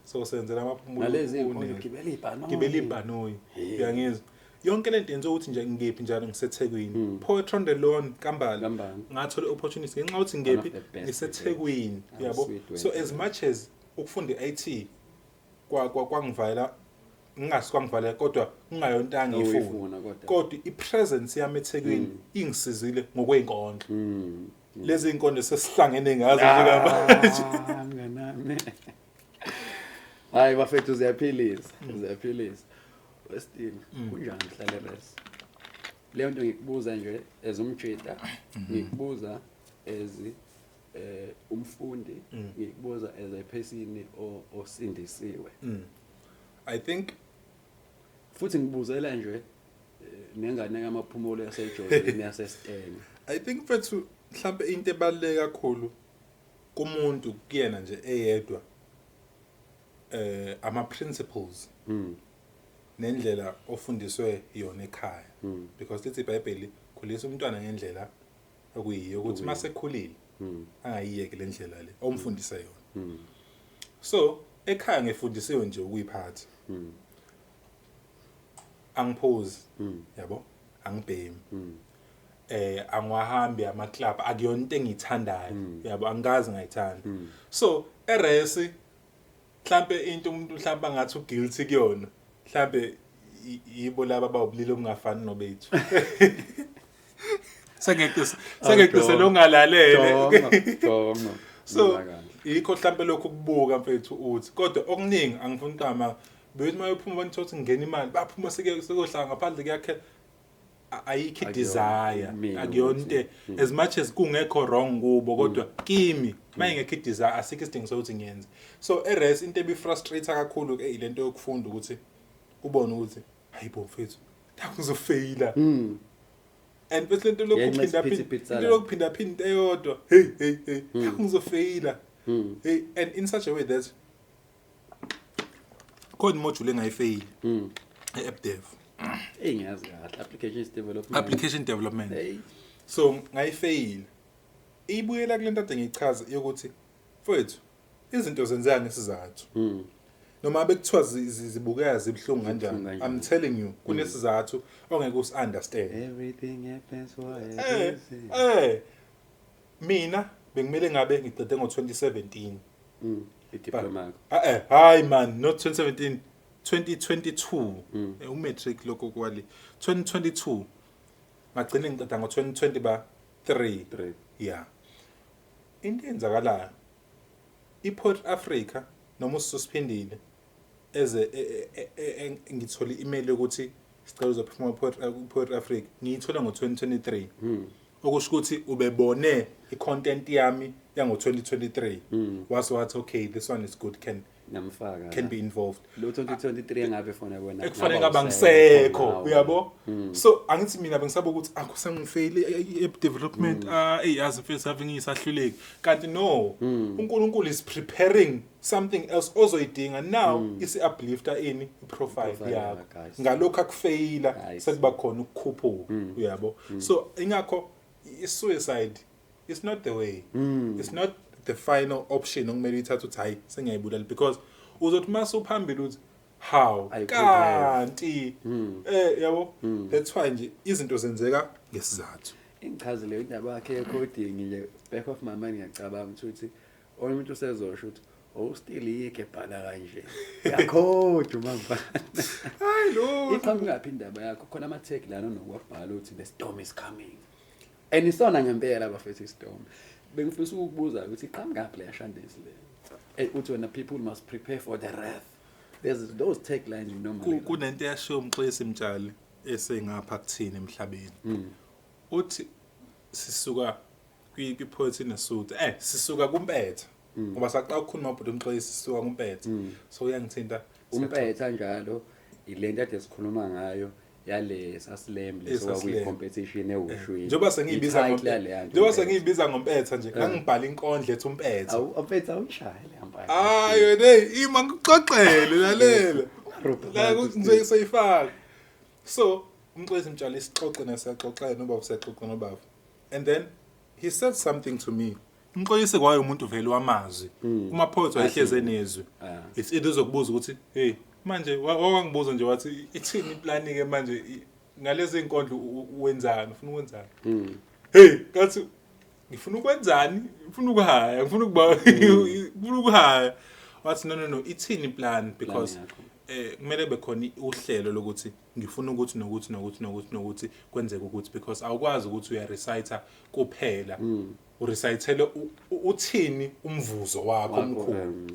so usenzela amaphumulo Nalezi inkolo gibela ibhanoyi. ngibela ibhanoyi uyangizwa yonke lento yenza ukuthi nje ngiphi njalo ngiseThekwini Poetry on the Lawn Kambala ngathola opportunity ngenxa ukuthi ngiphi ngiseThekwini yabo so as much as ukufunda i-IT kwangivala ngingasikwangivala kodwa kungayontanga ngifuna kodwa i-presence yami eThekwini ingisizile ngokweinkondlo lezi inkondlo sesihlangene ngazo njengamanje Nganami. Hayi bafethu ziyaphilisa. Westin kunjani uhlala eRes? Leyo nto ngikubuza nje as umjita, ngikubuza as umfundi, ngikubuza as a person osindisiwe. I think Futhi ngibuzela nje nengane yamaphumulo yaseJordan yaseStene. I think mfethu mhlawumbe into ebaluleke kakhulu kumuntu kuyena nje eyedwa ama principles nendlela ofundiswe yona ekhaya because lithi iBhayibheli khulisa umntwana ngendlela okuyiyo ukuthi mase ekhulile angayiyeke le ndlela le omfundise yona so ekhaya ngifundisiwe nje ukuyiphatha angipose yabo angibhemi angwahambi ama club akuyona into engiyithandayo yabo angikazi ngayithanda so eRes mhlambe into umuntu mhlamba ngathi uguilty kuyona mhlambe yibo laba bawubulilo obungafani nobethu sengeke longalalele so yikho mhlambe lokho kubuka mfethu uthi kodwa okuningi angifuni ukama bethi mayephuma abantu ukuthi ngena imali baphuma sekohlanga ngaphandle kuyakhe ayikho desire akuyona into as much as kungekho wrong kubo kodwa kimi mayengekho desire asikho isidingo sokuthi ngiyenze so eRes into ebifrustrate kakhulu ke ilento yokufunda ukuthi ubone ukuthi hayibo mfethu ngizofeyila and bese lento lokuphinda phinda eyodwa hey ngizofeyila hey and in such a way that code module engayifeyili eApp Dev ngiyazi kahle application development so ngayifeyili ibuyela kulento ade ngichaza ukuthi mfethu izinto zenzeka ngesizathu noma bekuthiwa zibukeka zibhlungu kanjani, Zibuhlungu I'm kanjani. telling you kunesizathu ongeke usi-understand. Everything happens for a reason. Mina bengimele ngabe ngiqede ngo-2017. Idiploma. Hayi man, not 2017, 2022. Umatric lokho kwali. 2022. Ngagcina ngiqeda ngo-2020 ba 3. 3. Yeah. Into enzakalayo. iPort Africa noma ususpendile eze ngithola i-email ukuthi sicela uzophuma Port Africa. Ngiyithola ngo-2023. Okusho ukuthi ubebone i-content yami yango-2023. Wathi okay, this one is good, can be involved. Lo 2023 ngabe fona wena. Ekufanele ngaba ngisekho, uyabo? So angithi mina bengisaba ukuthi akusangifail e-development yazi mfethu ave ngisahluleki. Kanti no, uNkulunkulu is preparing something else ozoyidinga now isi-uplifter ini i-profile yakho. Ngalokho akufaila sekuba khona ukukhuphuka, uyabo? So ingakho i-suicide is not the way. It's not the final option okumele ithathe uthi hayi sengiyayibulala, because uzothi mase uphambili uthi how kanti yabo, that's why nje izinto zenzeka ngesizathu. Ingichaze le indaba yakhe ye-coding nje back of my mind ngiyacabanga ukuthi umuntu usezosho ukuthi still yike ebhala kanje yakhoda mamba. Hayi lo iqhamuka ngaphi indaba yakho khona ama-tag lana nokwabhala ukuthi the storm is coming, and isona ngempela bafethu istorm. Bengifisa ukubuza ukuthi iqhamuka ngaphi le shandesi le uthi wena people must prepare for the wrath. There's those taglines you normally kunento yasho umxolisi Mtshali esengapha kuthini emhlabeni. Uthi sisuka kwi-poetry nesuit sisuka kumpetha ngoba saqala ukukhuluma about umxolisi sisuka kumpetha. So uyangithinta umpetha njalo ilento ade sikhuluma ngayo yale sasilemble sokuyi competition ewushwini. Njengoba sengiyibiza ngompetha nje ngangibhala inkondlo ethi umpetha. Umpetha awushayele hamba. Hayi hey ima ngikuxoxele lalela. La ngizeyifaka. So umxolisi Mtshali sixoxe nasaxoxela noba usaxoxa noba. And then he said something to me. Umxolisi kwaye umuntu vele wamazwi. Kuma poets wayehleze nezwi. It's izokubuza ukuthi hey manje wawangibuza nje wathi ithini iplanning ke manje ngalezi inkondlo wenzani ufuna ukwenzani? Hey ngathi ngifuna ukwenzani? Ngifuna ukuhaya, ngifuna ukuhaya. Wathi no ithini iplan, because kumele bekhona uhlelo lokuthi ngifuna ukuthi nokuthi kwenzeke ukuthi, because awukwazi ukuthi uyarecite kuphela. Urecitele uthini umvuzo wakho omkhulu.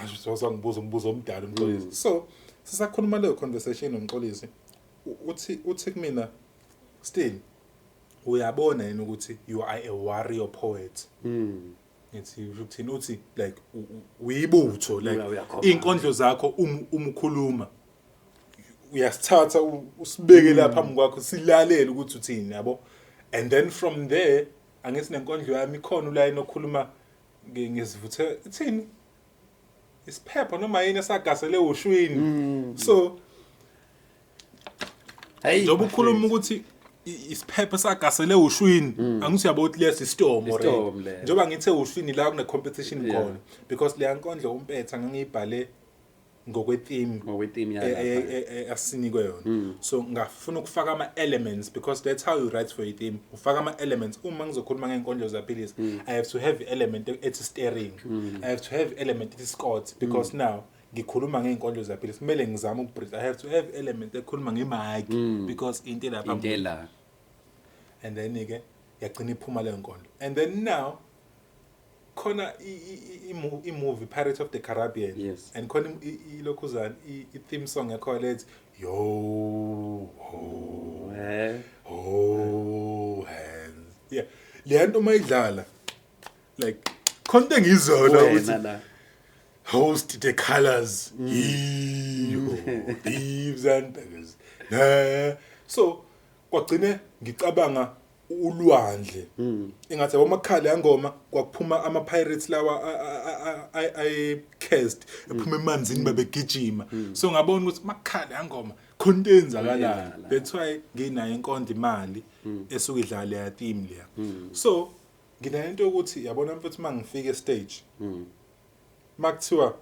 Ngibuza umbuzo omdala umxolisi. So sisakhuluma leyo conversation nomxolisi uthi kumina still uyabona yini ukuthi you are a warrior poet. Ngithi ukuthini uthi like uyibutho like inkondlo zakho umkhuluma uyasithatha usibeke lapha phambi kwakho silalele ukuthi uthini yabo, and then from there angithi nenkondlo yami ikhona line okhuluma ngesivuthe ithini isiphepho noma yini esagasele ushwini. So hey njengoba ukhuluma ukuthi isiphepho sagasele ushwini angithi yabo uthi lesi storm njengoba ngithe ushwini la kune competition khona, because le yankondlo umpetha ngangiyibhale ngokwetheme yalapha asinikwe yona. So ngafuna ukufaka ama elements, because that's how you write for a theme. Ufaka ama elements. Uma ngizokhuluma ngenkondlo zaphilisi I have to have element ethi steering, I have to have element ethi Scott, because now ngikhuluma ngeenkondlo zaphilisi kumele ngizame ukubreathe. I have to have element ekhuluma ngemic, because into lapha intela, and then ke yagcina iphuma le nkondlo. And then now khona i-movie Pirates of the Caribbean. Yes. And khona ilokhuzana i-theme song yakho lethi yo hands. Yeah, le nto mayidlala like khona engizona ukuthi host the colors thieves and beggars. So kwagcine ngicabanga ulwandle ingathi abamakhala yangoma kwakuphuma ama pirates lawa I cast ephuma emanzini babegijima. So ngabona ukuthi makhala yangoma khona enzakalayo. That's why nginayo inkondlo imali esuke idlala ya theme leya. So nginento ukuthi yabona mfethu mangifika stage makuthiwa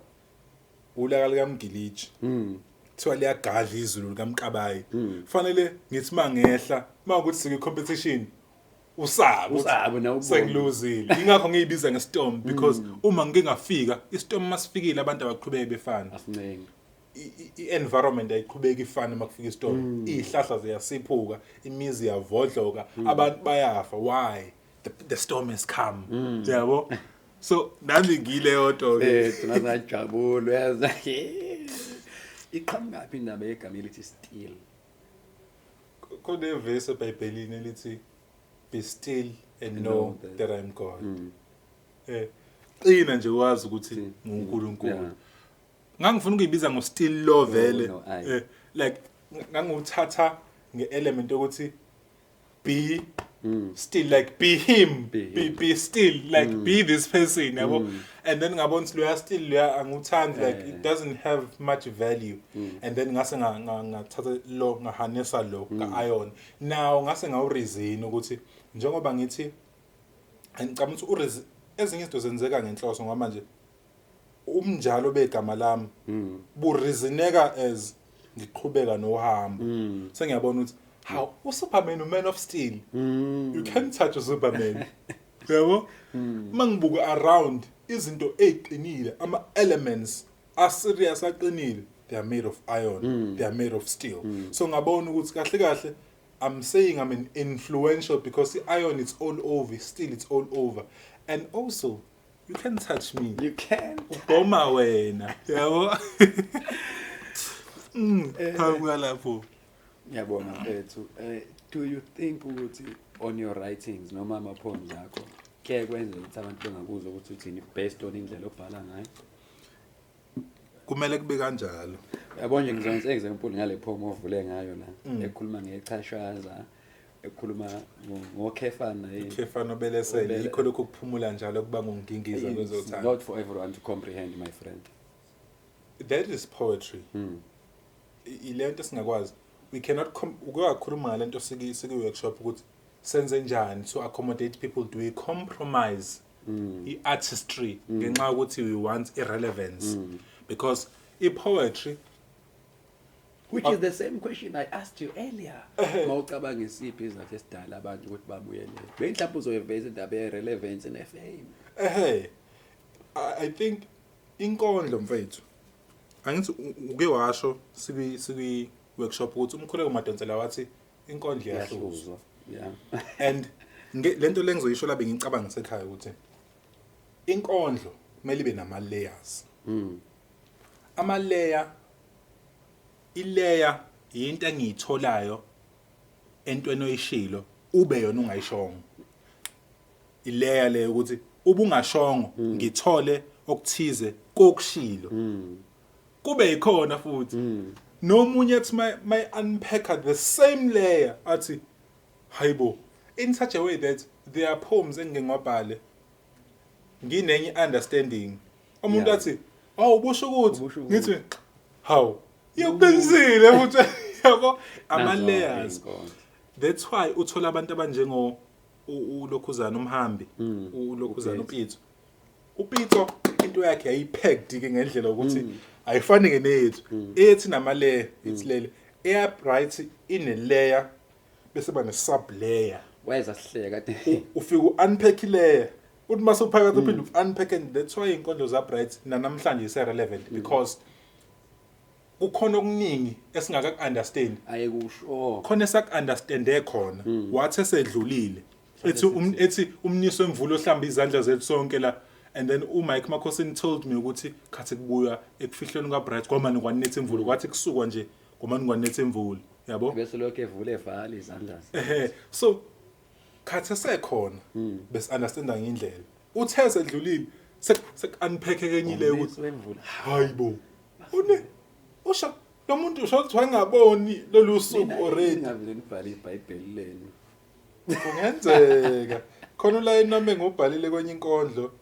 ulaka likamgiliji kuthiwa liyagadla izulu likaMkabayi fanele ngithi mangehla makuthi siku competition Usabe nawubona. sengiluzile ingakho ngiyibiza ngestorm because uma ngike ngafika istorm masifikile abantu abaqhubeke befana Asiningi. i-environment ayiqhubeki ifana makufika istorm izihlahla ziyasiphuka imizi yavodloka abantu bayafa why the storm has come yabo so nami ngile yodwa ke Thina sajabula yaza. Iqhamuka phi indaba yegama elithi still? kune verse eBhayibhelini elithi be still and know that I'm God qina nje wazi ukuthi nguNkulunkulu Yeah. ngangifuna ukuyibiza ngo still law vele no, aye. like nganguthatha ngeelement ukuthi be still like be him be still like be this person yabo and then ngabona ukuthi loya still loya anguthandi like it doesn't have much value and then ngase ngathatha lo ngahanisa lo ka-iron now ngase ngawureason ukuthi njengoba ngithi ngicabanga ukuthi ezinye izinto zenzeka ngenhloso ngoba manje umnjalo begama lami bureasoneka as ngiqhubeka nohambo sengiyabona ukuthi how uSuperman man of steel you can't touch a Superman yabo mangibuka around izinto eziqinile ama elements are serious aqinile they are made of iron they are made of steel so ngabona ukuthi kahle kahle I'm saying I'm an influential because the iron is all over steel it's all over and also you can touch me You can. Goma wena yabo lapho Ngiyabonga mfethu. Do you think ukuthi on your writings noma ama poems akho ke kwenza ukuthi abantu bengakuzwa ukuthi uthini based on indlela obhala ngayo? kumele kube kanjalo Yabo nje ngizonse example ngale poem ovule ngayo la ekhuluma ngechashaza ekhuluma ngokhefana Khefana Belesele yikho lokho kuphumula njalo kuba ngongingiza kwezothanda not for everyone to comprehend my friend. that is poetry ilento singakwazi we cannot ukuyakhuluma ngalento siki workshop ukuthi senze njani to accommodate people do we compromise i-artistry ngenxa ukuthi we want irrelevance because i-poetry Which is the same question I asked you earlier. Mawucabanga isiphi izathu esidala abantu ukuthi babuyele. Benhlapho uzoyiveza indaba ye-relevance ne-fame. I think inkondlo mfethu angithi uke washo siki workshop ukuthi umkhuleko madonsela wathi inkondlo iyahluzwa Yeah. and lento lengizoyisho la bengicabanga ngisekhaya ukuthi inkondlo kumele ibe nama layers ama layer ileya into engiyitholayo entweni oyishilo ube yona ungayishongo ileya le ukuthi ubungashongo ngithole okuthize kokushilo kube ikhona futhi nomunye ethi my unpacker the same layer athi hayibo in such a way that there are poems engingwabhale nginenye understanding umuntu athi busho ukuthi ngithi how yokubenzile futhi yabo ama layers that's why uthola abantu abanjengo uLokhuzana umhambi uLokhuzana uPitso into yakhe ayipacked ke ngendlela ukuthi ayifani ngenethu ethi nama layer it's lele air bright in a layer bese ba ne sub layer wayeza sihleka kade ufika unpack layer uthi mase uphakathi uphinde unpack and that's why inkondlo za bright namhlanje is relevant because kukhona okuningi esingaka understand ayekusho khona esak understande khona wathi esedlulile ethi umniso wemvulo ohlamba izandla zethu sonke la and then uMike Makhosini told me ukuthi khathi kubuya ekufihlweni kaBright kwamani kwanethe imvulo kwathi kusukwa nje kwamani kwanethe imvulo yabo bese lokho evule evala izandla so khathi sekhona bese understanda ngendlela uthe esedlulile sek unpack kenyile ukuthi hayibo une usha lo muntu usho ukuthi wangaboni lolu suku already ngavele ngibhala iBhayibheli leni kungenzeka khona la inami ngobhalile kwenye inkondlo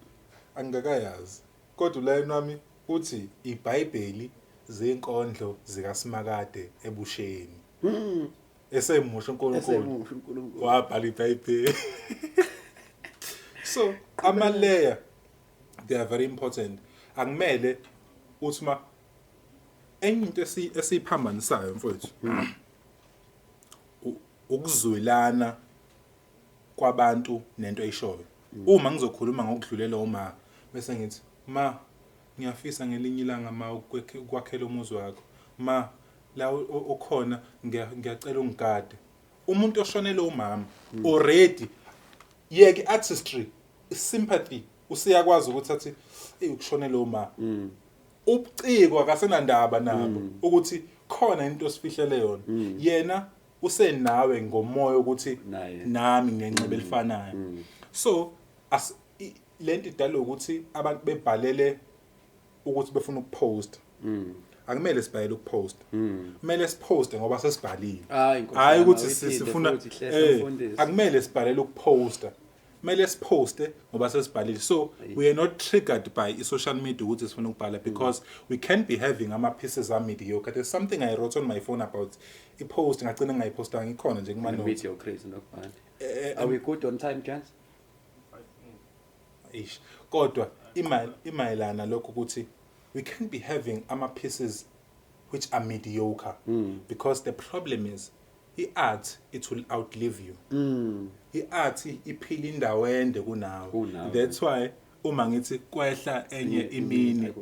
angikayazi kodwa la inami uthi iBhayibheli zenkondlo zikaSimakade ebusheni esemusho uNkulunkulu wabhala iBhayibheli so ama layer they are very important akumele uthi enye into esiphambanisayo mfowethu ukuzwelana kwabantu nento eyishoyo. Uma ngizokhuluma ngokudlulela uma bese ngithi ma ngiyafisa ngelinye ilanga ma ukwakhela umuzi wakho. Ma la okhona ngiyacela ungigade. Umuntu oshonele umama already yeke artistry sympathy usiyakwazi ukuthi athi ukushonela uma ubuciko akasenandaba nabo ukuthi khona into osifihlele yona yena usenawe ngomoya ukuthi nami nginenxeba elifanayo so lento idala ukuthi abantu bebhalele ukuthi befuna ukupost akumele sibhalele ukupost kumele siposte ngoba sesibhalile hayi ukuthi sifuna akumele sibhalele ukuposta kumele siposte ngoba sesibhalile so we are not triggered by social media ukuthi sifuna ukubhala because we can't be having ama pieces are mediocre. There's something I wrote on my phone about ipost ngagcina ngayiposta ngikhona nje kuma notes video crazy nokubhala are we good on time chance ish kodwa imayelana lokho ukuthi we can't be having ama pieces which are mediocre because the problem is art it will outlive you art iphila indawo ende kunawe that's why uma ngithi kwehla enye imini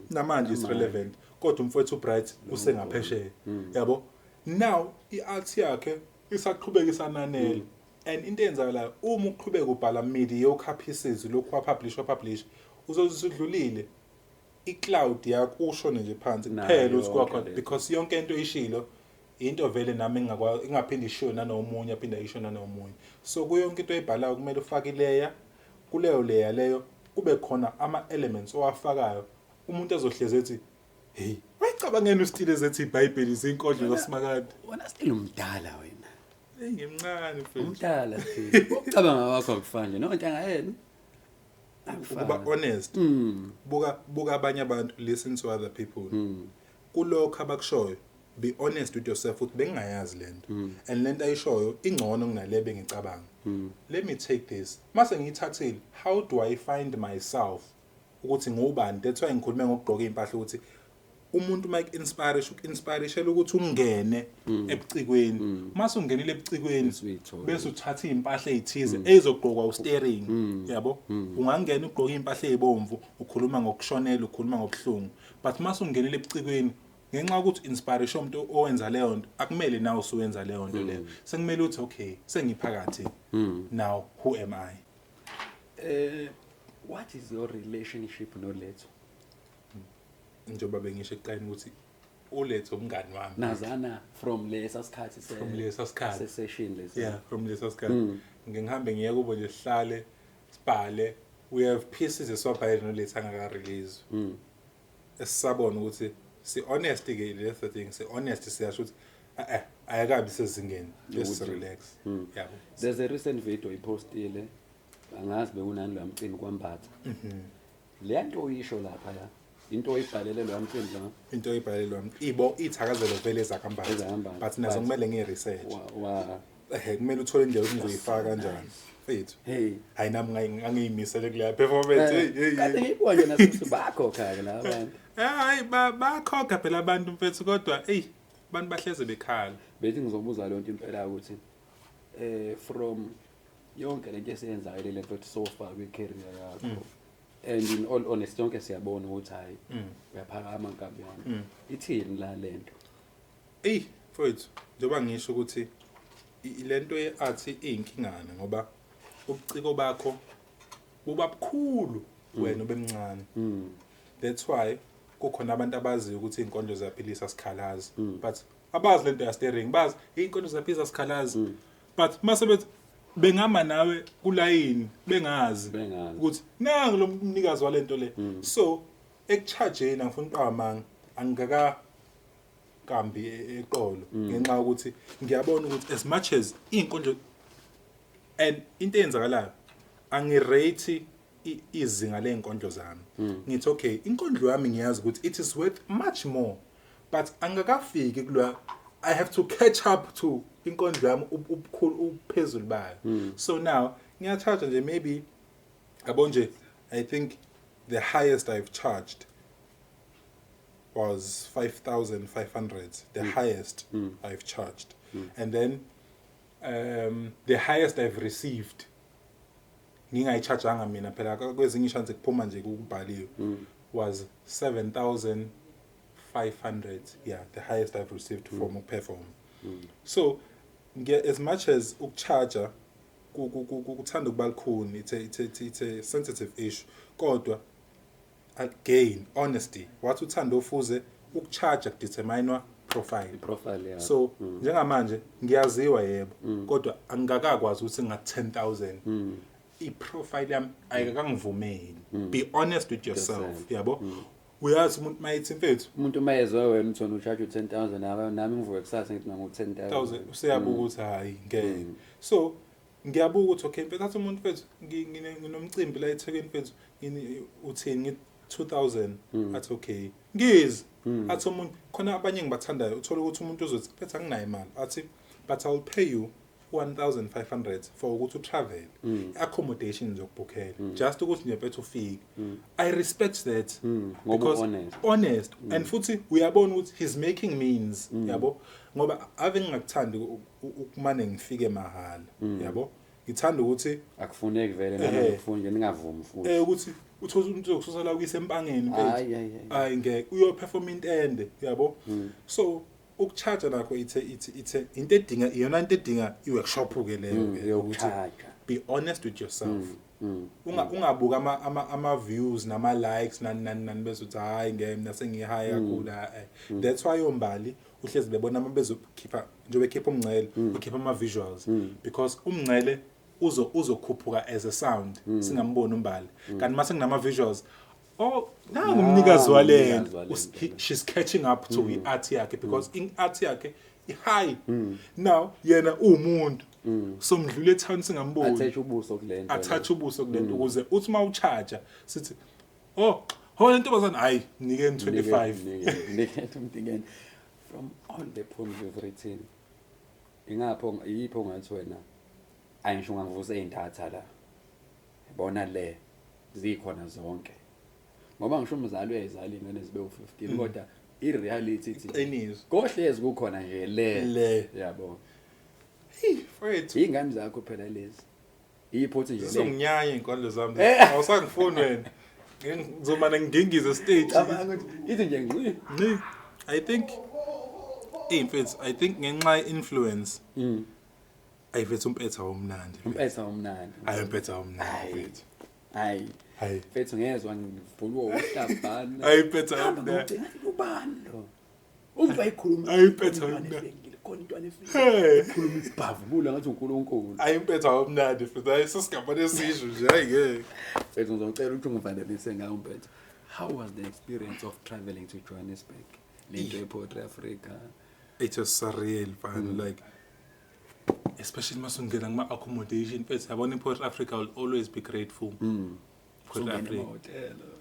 namanje is relevant kodwa umfowethu Bright usengaphesheya yabo now iart yakhe isaqhubeka isananela and into eyenzakalayo uma uqhubeka ubhala mediocre pieces lokhu publish uzozidlulile icloud yakho ushone nje phansi kuphela ukuthi kwakho because yonke into ishilo into vele nami engaphindi ishiyo nanomunye aphinda isho nanomunye so kuyonke into oyibhalayo kumele ufake ileya kuleyo layer leyo kube khona ama elements owafakayo umuntu ezohleze ethi hey wayicabangena ustile ezethi iBhayibheli izinkondlo zosimakade wona still umdala wena ngimncane mfethu umdala still ucabanga wakho akufanje no ntanga yena ukuba honest buka abanye abantu listen to other people kulokho abakushoyo be honest with yourself ukuthi bengingayazi lento and lento ayishoyo ingcono kunalebe ngicabanga let me take this mase ngiyithathile how do I find myself ukuthi ngubani that's why ngikhulume ngokugqoka impahla ukuthi umuntu make inspiration ukuthi ungene ebucikweni mase ungenile ebucikweni bese uthatha impahla ezithize ezogqokwa usteering yabo ungangena ugqoka impahla ezibomvu ukhuluma ngokushonela ukhuluma ngobuhlungu but mase ungenile ebucikweni ngenxa ukuthi inspiration umuntu owenza leyo nto akumele nawe usuwenza leyo nto leyo sekumele uthi okay sengiphakathi now who am I what is your relationship noLetho njengoba bengisho ekuqaleni ukuthi uLetho umngani wami nazana from lesa sikhathi se session lesi from lesa sikhathi ngihambe ngiye kubo nje sihlale sibhale we have pieces eswabhayile noLetho angaka release esisabona ukuthi si honest ke lethe thing si honest siyasho ukuthi ayakabi sezingeni just relax yabo there's a recent video ipostile angazi bekunani lo mcimbi kwambatha le nto uyisho lapha la into oyibhalele lo mcimbi la into oyibhalele lo ibo ithakazelo vele ezakhambatha but nazo kumele ngiresearch kumele uthole indlela engizoyifaka kanjani mfethu hayi nami ngangiyimisele kule performance kade ngibona nje nasithi bakhokha la abantu hayi bakhokha phela abantu mfethu kodwa abantu bahleze bekhala bethi ngizobuza lonto impela ukuthi from yonke lento esiyenzayo le nto so far kwi career yakho and in all honesty yonke siyabona ukuthi hayi uyaphakama nkabi yami ithini la lento mfethu njengoba ngisho ukuthi lento yeart iyinkingana ngoba ubuciko bakho buba bukhulu wena ubemncane that's why kukhona abantu abazi ukuthi inkondlo ziyaphilisa sikhalazi but abazi lento ya steering bazi inkondlo ziyaphilisa sikhalazi but mase bethi bengama nawe kulayini bengazi ukuthi nangu lo mnikazi walento le so ekuchargeni ngifuna uqamanga angaka kambi eqolo ngenxa ukuthi ngiyabona ukuthi as much as inkondlo and into eyenzakalayo angirate izinga lenkondlo zami ngithi okay inkondlo yami ngiyazi ukuthi it is worth much more but angakafiki kulwa I have to catch up to inkondlo yami ubukhulu uphezulu bayo so now ngiyacharge nje maybe abonje I think the highest I've charged was 5,500, the highest I've charged. And then the highest I've received, ngingayichargeanga mina phela kwezinye chance kuphuma nje kubhaliwe, was 7,500. Yeah, the highest I've received from perform. So as much as ukucharger kuthanda ukuba lukhuni, it's a sensitive issue, kodwa again honesty, wathi uthanda ofuze ukucharge kudetermine profile, yeah. So njengamanje ngiyaziwa yebo, kodwa angikakwazi ukuthi nga 10,000 i-profile yami ayikangivumeli. Be honest with yourself, yabo. Uyazi umuntu mayithi mfethu, umuntu mayezwe wena uthona ucharge 10,000 nami ngivuke kusasa ngithi nangu 10,000 useyabuka ukuthi hayi ngeke. So ngiyabuka ukuthi okay mfethu, athi umuntu mfethu nginomcimbi la eThekwini mfethu, uthini ngithi 2,000, athi okay ngizi, athi umuntu khona abanye ngibathandayo uthola ukuthi umuntu uzothi mfethu anginayo imali, athi but I'll pay you 1,500 for ukuthi travel, accommodation zokubukhela, just ukuthi nje mfethu ufike. I respect that, because honest. And futhi uyabona ukuthi he's making means, yabo, ngoba ave ngingakuthandi ukumane ngifike mahala, yabo. Ngithanda ukuthi akufuneki vele nami ngifune ningavumi futhi ukuthi uthola umuntu okusala kuyise empangeni mfethu, hayi ngeke uyoperform into ende, yabo. So ukucharge nakho into edinga, iyona into edinga iworkshop ke leyo ukuthi be honest with yourself. Ungabuka ama views nama likes nani bese uthi hayi ngeke mina sengihigh kakhulu. That's why yombali uhlezi bebona ama bezokhipha njobe khipha umncele, ukhipha ama visuals, because umncele uzokhuphuka as a sound, singamboni umbali. Kanti mase nginama visuals, oh nangu umnikazi walento, she's catching up to i-art yakhe, because in-art yakhe i-high. Now yena umuntu, so mdlule etown singamboni, attach ubuso kulento ukuze uthi ma ucharge sithi oh hola ntombazana hayi nikeni 25 nikeni umdingeni. From all the poems you've written, ingapho yipho ngathi wena ayisho ngangivuse indatha la bona le zikhona zonke, ngoba ngisho umzali uyayizala ingane zibe u15, kodwa i-reality ithi kohlezi kukhona nje le, yabo. Mfethu ingane zakho phela lezi iyiphothi nje le songinyaya inkondlo zami, awusangifuni wena, ngizomana ngingingize stage ithi nje ngci. I think mfethu, I think ngenxa influence ayifethu umpetha omnandi, umpetha omnandi mfethu. Hayi mfethu ngezwe ngivulwa uhlabhana, ayipetha omnandi ubani lo umvayikhuluma, ayipetha omnandi khona intwana efika ikhuluma ibhavula ngathi uNkulunkulu, ayimpetha omnandi futhi ayisesingabone sisho nje, hayi ngeke mfethu ngizocela ukuthi ungivandelise ngawo mfethu. How was the experience of traveling to Johannesburg, into ePort Africa? It was surreal, fun, like especially masungena ngama accommodation mfethu, yabona iPort Africa will always be grateful. Port Africa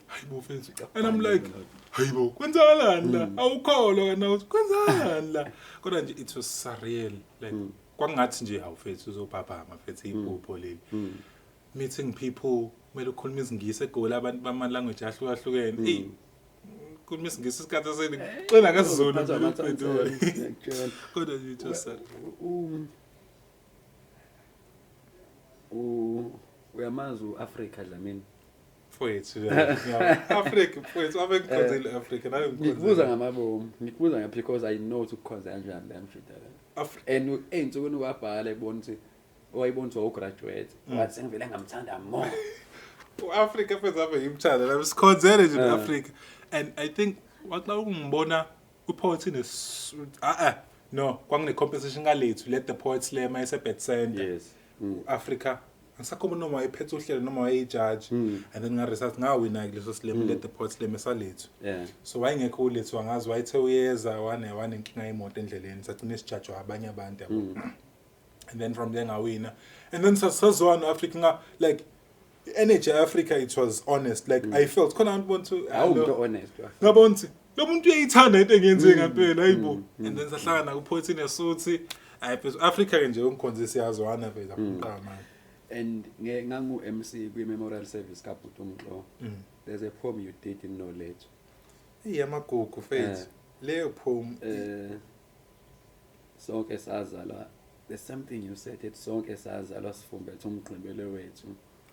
hayibo mfethu, and I'm like hayibo kwenzakalani la, awukholwa kana ukuthi kwenzakalani la, kodwa nje it was surreal, like kwangathi nje hawu mfethu uzobhabhama mfethu iphupho leli, meeting people, kumele ukhuluma isingisi eGoli, abantu bama language ahlukahlukene, khuluma isingisi isikhathi eseni xena kaSizulu kodwa nje it was uyamazi uAfrica Dlamini mfethu, Africa mfethu, abengikhonzile Africa nayo ngikubuza ngamabomu, ngikubuza because I know to cause kanjani la mshita la, and ey'nsukwini wabhala ebona ukuthi wayibona ukuthi wawugraduate, wathi sengivele ngamthanda more uAfrica mfethu abe yimthanda la sikhonzele nje uAfrica. And I think waxa ungibona uPoetry no kwangine competition ngalethu Let the Poets Slam eseBet Center. Yes. Africa angisakhomba noma wayephethe uhlelo noma wayejudge, and then ngaresearch ngawina kuleso slam Let the Poets Slam esalethu. So wayengekho ulethu angazi wayethe uyeza wane inkinga yemoto endleleni, sagcina sijudge abanye abantu yabo. And then from there ngawina, and then sasazwana Africa like energy Africa, it was honest, like I felt khona abantu bonke honest ngabona ukuthi lo muntu uyayithanda into engenze ngempela, hayibo. And then sahlangana kuPoetry neSuthi, phezulu Africa nje ongikhonze siyazwana phela umqama. And ngangu MC kwi memorial service kaBhuti uMxolo, there's a poem you did in Knowledge iyamagugu fethu leyo poem sonke sazalwa, there's something you said it, sonke sazalwa sifumbethe umgqibelo wethu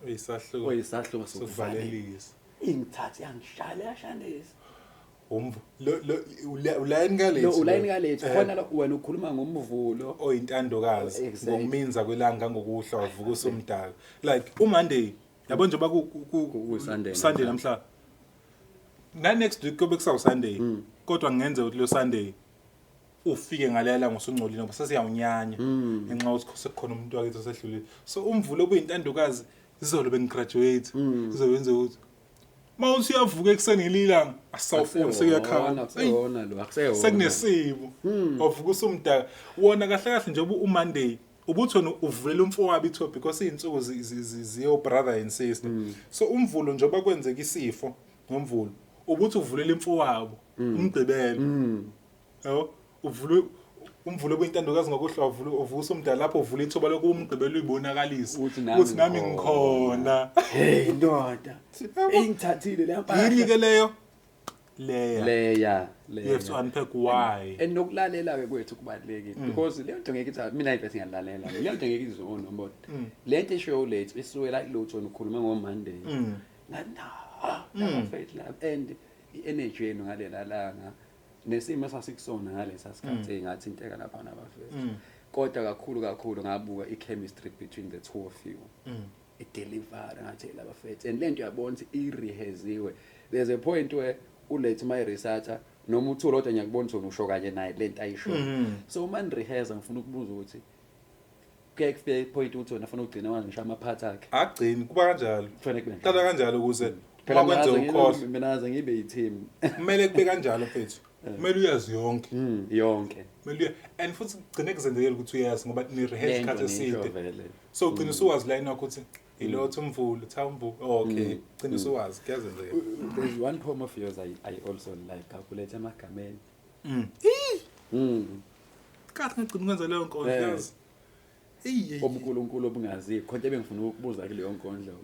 uyisahluko oyisahluko sokuvalelisa ingithathe yangishaya yashandisa ulayini kalethu ulayini kalethu khona la wena ukhuluma ngomvulo oyintandokazi Exactly. ngokuminza kwelanga ngokuhla wavuka usomdala like uMonday yabo njengoba Sunday Sunday namhla na next week kobe kusawu Sunday kodwa ngenze ukuthi lo Sunday ufike ngalela ngosungcolile ngoba sesiyawunyanya ngenxa yokuthi sekukhona umuntu wakithi osehlulile so umvulo obuyintandokazi izolo bengigraduate izowenza ukuthi mawuthi uyavuka ekuseni ngelilanga asawufuni sekuyakhala akuseyona lo akuseyona sekunesimo wavuka usumdala wona kahle kahle nje uMonday ubuthona uvulela umfowabo itho because izinsuku ziyo brother and sister so umvulo njengoba kwenzeka isifo ngomvulo ubuthi uvulela imfowabo umgqibelo yabo uvule umvulo obuyintandokazi ngokuhla uvusa umdala lapho uvula ithuba lokumgqibelo uyibonakalisa Uthi ukuthi nami ngikhona hey ndoda engithathile lapha yini ke leya you have to leya unpack why and nokulalela ke kwethu kubalekile because le nto ngeke ithi mina ibe ngiyalalela le nto ngeke izona ngoba le nto show lethu isuke la lutho ukhuluma ngoMonday ngathi faith lab and i-energy yenu ngalela langa nesimo sasikusona ngalesa sikhathi engathinteka lapha nabafethu kodwa kakhulu ngabuka i-chemistry between the two of you i-deliver ngathi labafethu and le nto uyabona ukuthi i-rehearsiwe there's a point where ulethe my researcher noma uthulo kodwa ngiyakubona ukuthi usho kanye naye le nto ayisho so uma rehearse ngifuna ukubuza ukuthi kuke kufike point ukuthi wena ufuna ugcina manje ngisho amaphathi akhe agcini kuba kanjalo kufanele kube qala kanjalo ukuze phela uma kwenze ukhohle mina naze ngibe yiteam kumele kube kanjalo mfethu kumele uyazi yonke yonke kumele and futhi gcine kuzenzekela ukuthi uyazi ngoba ni rehearse isikhathi eside vele so ugcina usuwazi line wakho ukuthi ilotho umvulo thambu okay gcina usuwazi kuyazenzeka there's one poem of yours I also like calculate amagameni kahle ngigcina ukwenza leyo nkondlo yazi obunkulunkulu obungazi khonto ebengifuna ukubuza kuleyo nkondlo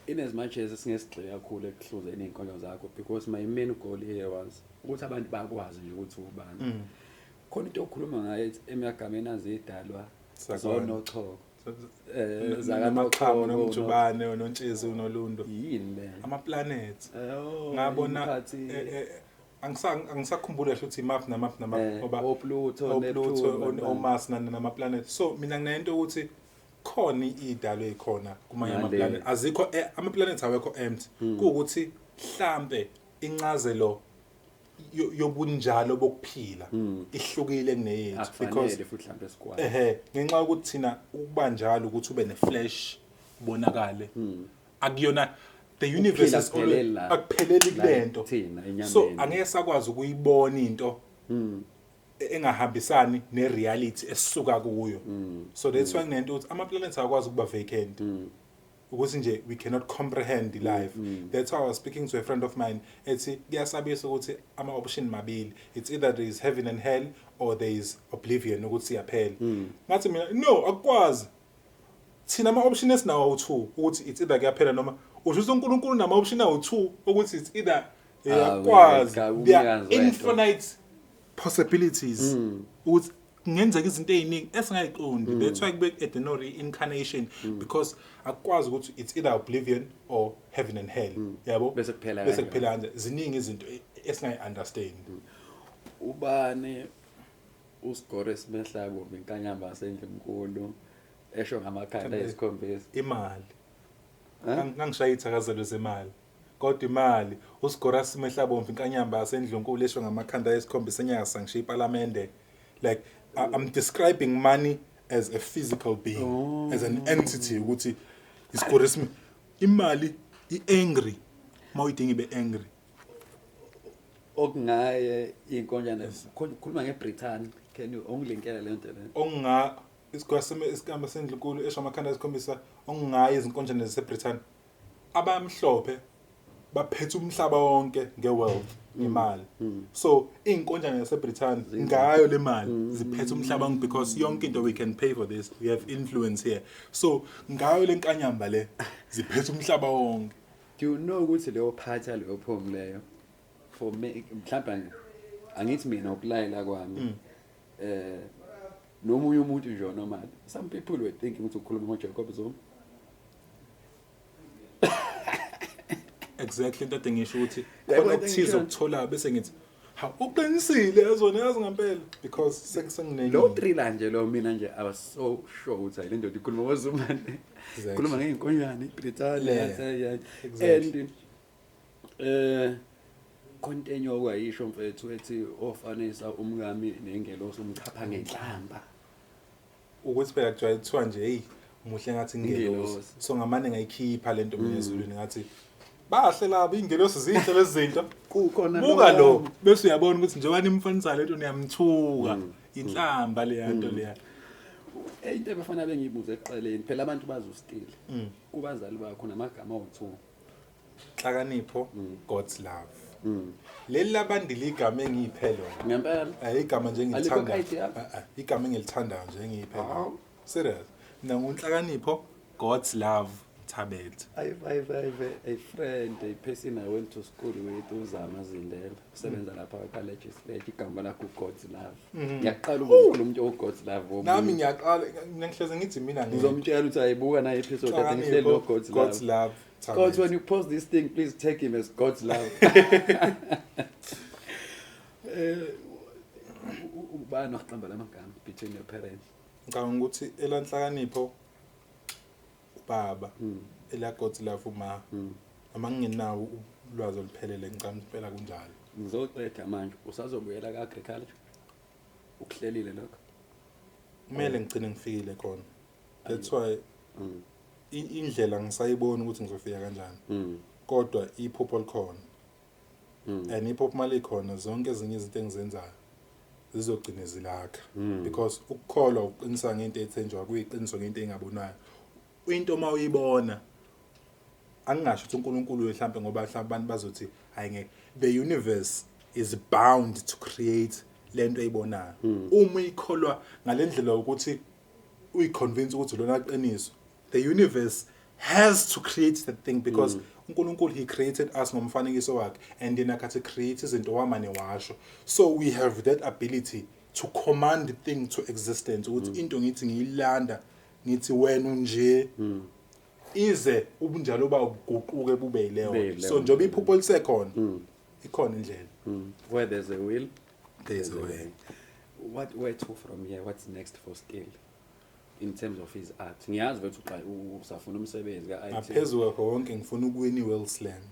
in as much as singesigxile kakhulu ekuhluzeni izinkondlo zakho because my main goal here was ukuthi abantu bakwazi nje ukuthi ubani khona into okhuluma ngayo emagameni azidalwa zonochoko zakamaqhamu nomjubane unontshezi unolundo yini le ama planet ngabona angisakhumbula kahle ukuthi map ngoba Pluto Mars nama planet so mina nginento ukuthi khona idalo ezikhona kumanye ama planet azikho ama planets awekho empty kuukuthi mhlambe incazelo yobunjalo bokuphila ihlukile kuneyethu because futhi mhlambe sikwazi ngenxa ukuthi thina ukubanjalo ukuthi ube neflesh ubonakale akuyona the universe is always akupheleli kulento so angeke sakwazi ukuyibona into engahambisani nereality esisuka kuyo so that's why nginento ukuthi ama planets akwazi ukuba vacant ukuthi nje we cannot comprehend life that's why I was speaking to a friend of mine ethi kuyasabisa ukuthi ama option mabili it's either there is heaven and hell or there is oblivion ukuthi siyaphela ngathi mina no akwazi thina ama option esinawo u2 ukuthi it's either kuyaphela noma usho uNkulunkulu nama option awu2 ukuthi it's either yakwazi there are infinite possibilities ukuthi ngenzeka izinto eziningi esingayiqondi that's why kube at reincarnation because akwazi ukuthi it's either oblivion or heaven and hell yabo bese kuphela kanje ziningi izinto esingayi-understand ubani uSigore Simehlabo inkanyamba yaseNdlunkulu esho ngamakhanda esikhombisa imali ngangishaya ithakazelo zemali kodwa imali uSigore Simehlabo inkanyamba yaseNdlunkulu esho ngamakhanda esikhombisa enyaka sangishiya iParliament like I'm describing money as a physical being as an entity ukuthi iSigore imali iangry mawuyidinga ibe angry okungaye inkonjana khuluma ngeBritain can you ongilinkela le nto le isigwaseme isikamba sendlunkulu esho amakhanda esikhombisa ongaye izinkonjane zaseBritain abamhlophe baphethe umhlaba wonke ngeworld imali so inkonjane zaseBritain ngayo le mali ziphethe umhlaba wonke because yonke into we can pay for this we have influence here so ngayo lenkanyamba le ziphethe umhlaba wonke do you know ukuthi leyo phatha leyo poem leyo for me mhlawumbe angithi mina ukulayela kwami nomunye umuntu nje normal some people were thinking ukuthi ukhuluma ngoJacob Zuma exactly into ade ngisho ukuthi khona ukuthiza ukuthola bese ngithi ha uqinisile yazona yazi ngempela because sengisenginenye lo thriller nje lo mina nje I was so sure ukuthi le ndoda ikhuluma ngoZuma ikhuluma ngeenkonyane iBritania and kontenye okwayisho mfethu ethi ofanisa umkami nengelosi umchapha ngenhlamba ukuthi phela kujwayele nje hey umuhle ngathi ingelosi so ngamane ngayikhipha lento mina ezulwini ngathi bahle labo ingelosi zinhle lezi zinto kukhona buka lo bese uyabona ukuthi njengoba nimfanisa lento niyamthuka inhlamba le yanto leya into ebefana bengiyibuza eqaleni phela abantu bazi ustile kubazali bakho namagama awuthu Hlakanipho God's love leli labandile igama engiyiphelo ngempela igama nje engilithanda igama engilithanda nje engiyiphelo serious mina ngunhlakanipho God's love Thabethe a friend a person I went to school with uZama Zindela usebenza lapha legislature igama lakho God's love ngiyaqala ukukhuluma umuntu God's love nami ngiyaqala ngihleze ngithi mina ngizomtshela ukuthi ayibuka na episode ethi lo God's love God, when you post this thing, please take him as God's love. Ubani nokuqamba lamagama between your parents? Ngicabanga ukuthi elanhlakanipho ubaba ela God's love uma ama ngingenawo ulwazi oluphelele ngicabanga impela kunjalo. Ngizoqeda manje usazobuyela ka agriculture. Ukuhlelile lokho. Kumele ngicine ngifikile khona. That's why indlela ngisayibona ukuthi ngizofika kanjani kodwa iphupho likhona and iphupho mali khona zonke ezinye izinto engizenzayo zizogcina zilakha because ukukholwa uqinisa ngento ethenjwa kuyiqiniso ngento engabonayo into mawuyibona angingasho ukuthi uNkulunkulu mhlawumbe ngoba mhlawumbe abantu bazothi hayi the universe is bound to create lento eyibonayo uma uyikholwa ngalendlela ukuthi uyiconvince ukuthi lona qiniso the universe has to create that thing because uNkulunkulu he created us ngomfanekiso wakhe and then akathi create izinto wamane washo so we have that ability to command things to existence ukuthi into ngithi ngiyilanda ngithi wena unje ize ubunjalo ba uguquke bube yileyo so njoba iphupho lisekhona ikhona indlela where there's a will there's a way where to from here what's next for Skill in terms of his art ngiyazi ukuthi uqa usafuna umsebenzi ka IT aphezulu konke ngifuna ukuwina iWorld Slam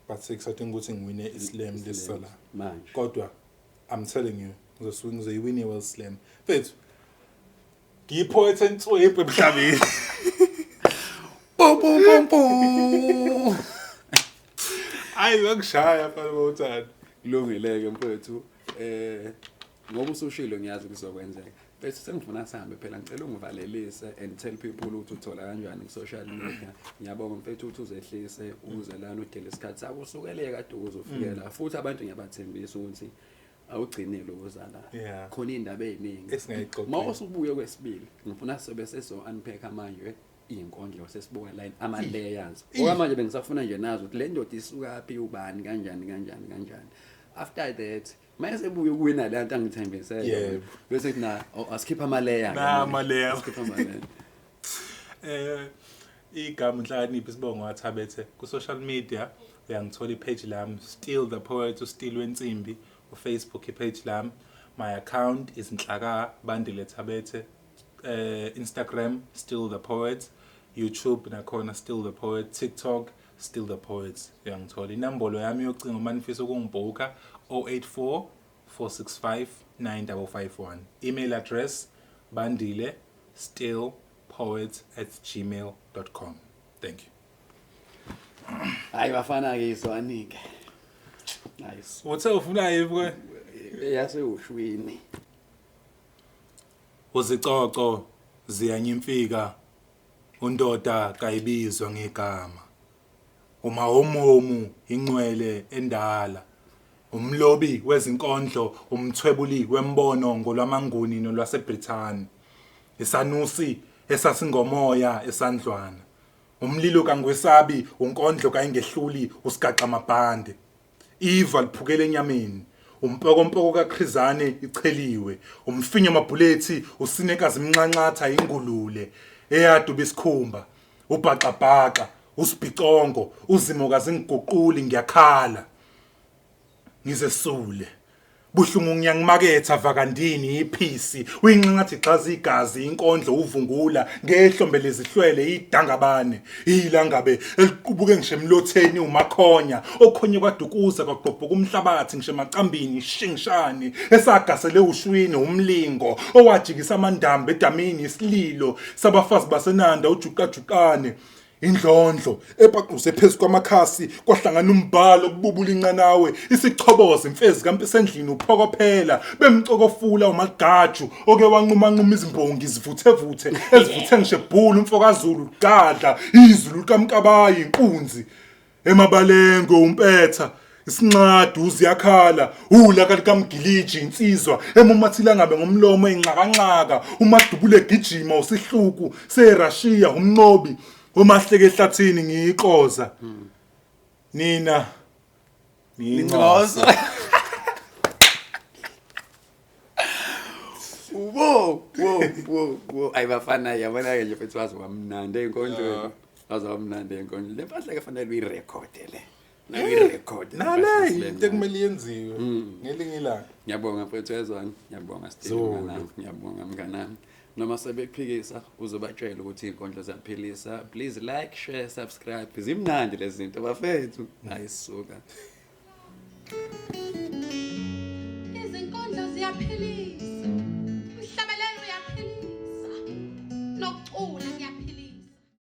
but sekusathini ukuthi ngiwine iSlam lesala manje kodwa I'm telling you ngizoyiwina iWorld Slam mfethu ngiyipoet entswebhe emhlabeni pom ayi ngishaya phela bawuthanda kulungileke mfethu ngoba usushilo ngiyazi kuzokwenzeka bese sengifuna sihambe phela ngicela ungivalelise and tell people ukuthi uthola kanjani ku social media ngiyabonga mfethu ukuthi uzehlise uze lana udele isikhathi sakho usukele kade uzofikela futhi abantu ngiyabathembisa ukuthi awugcinile ukuzala khona indaba eziningi esingayixoxa mawusubuye kwesibili ngifuna sibe seso unpack manje inkondlo sesibuka line ama layers okwamanje bengisafuna nje nazo ukuthi le ndoda isuka phi ubani kanjani after that mase buye kuwina le nto angithembisele bese kuthi asikhipha ama layer asikhipha ama layer igama Nhlakanipho Sibongo waThabethe ku social media uyangithola ipage lami Still the Poet uStill Wensimbi ku Facebook ipage lami my account is Nhlaka Bandile Thabethe Instagram Still the Poet YouTube nakhona Still the Poet TikTok Still the Poets uyangithola inombolo yami yocingo manifisa ukungibhuka 084 465 9551 email address bandile stillpoet@gmail.com thank you hayi bafana ke izwanike nice uthe ufuna yebo yase ushwini uzicoco ziyanyimfika undoda kayibizwa ngegama umahomomu ingcwele endala umlobi wezinkondlo umthwebuli wembono ngolwamanguni nolwaseBrithani isanusi esasingomoya esandlwana umlilo kangwesabi unkondlo kayingehluli usigaqa amabhande iva liphukele enyameni, umpokompoko kaKhrizane icheliwe, umfinyo mabhulethi usinekazi mncancatha ingulule, eyadu besikhumba, ubhaqabhaqa, usibhicongo, uzimokazi ngiguquli ngiyakhala. Ngizesule. Buhlungu ngiyangimaketha vakandini iphisi, uyinqangathi xazi igazi inkondlo uvungula, ngehlombe lezihlwele idangabane, ilangabe eliqubuke ngisho emlotheni umakhonya, okhonye kwadukuza kwagqobhuka umhlabathi ngisho emacambini shingishani, esagasele ushwini umlingo, owajikisa amandambe edamini isililo, sabafazi basenanda ujuqajuqane. Indlondlo epaquse phezu kwamakhasi kwahlangana umbhalo kububula inqanawe isichoboza imfezi kaMpesendlini uphokophela bemcokofula umagaju oke wanquma izimbongi zivuthevuthe ezivuthe ngisho ebhulu umfokazulu gadla izulu kaMkabayi inkunzi emabalengo umpetha isinqadu uziyakhala ulaka likaMgiliji insizwa emumathila ngabe ngomlomo enxakanxaka umadubule gijima usihluku seRussia umnqobi umahleke ehlathini ngiyixoza nina Ngixoza. Wo. Ayibafana yabona ke nje mfethu wazi wamnandi enkondlweni. Wazi wamnandi enkondlweni. Le mpahla ke fanele uyirecord le. Uyirecord. nale into ekumele yenziwe ngelinye ilanga. Ngiyabonga mfethu wezwani. Ngiyabonga Steve nami. Ngiyabonga mnganami. Noma sebekuphikisa uzobatshela ukuthi inkondlo ziyaphilisa. Please like, share, subscribe. Zimnandi lezi zinto bafethu. Ayisuka. Izinkondlo ziyaphilisa. Umhlabelelo uyaphilisa. Nokucula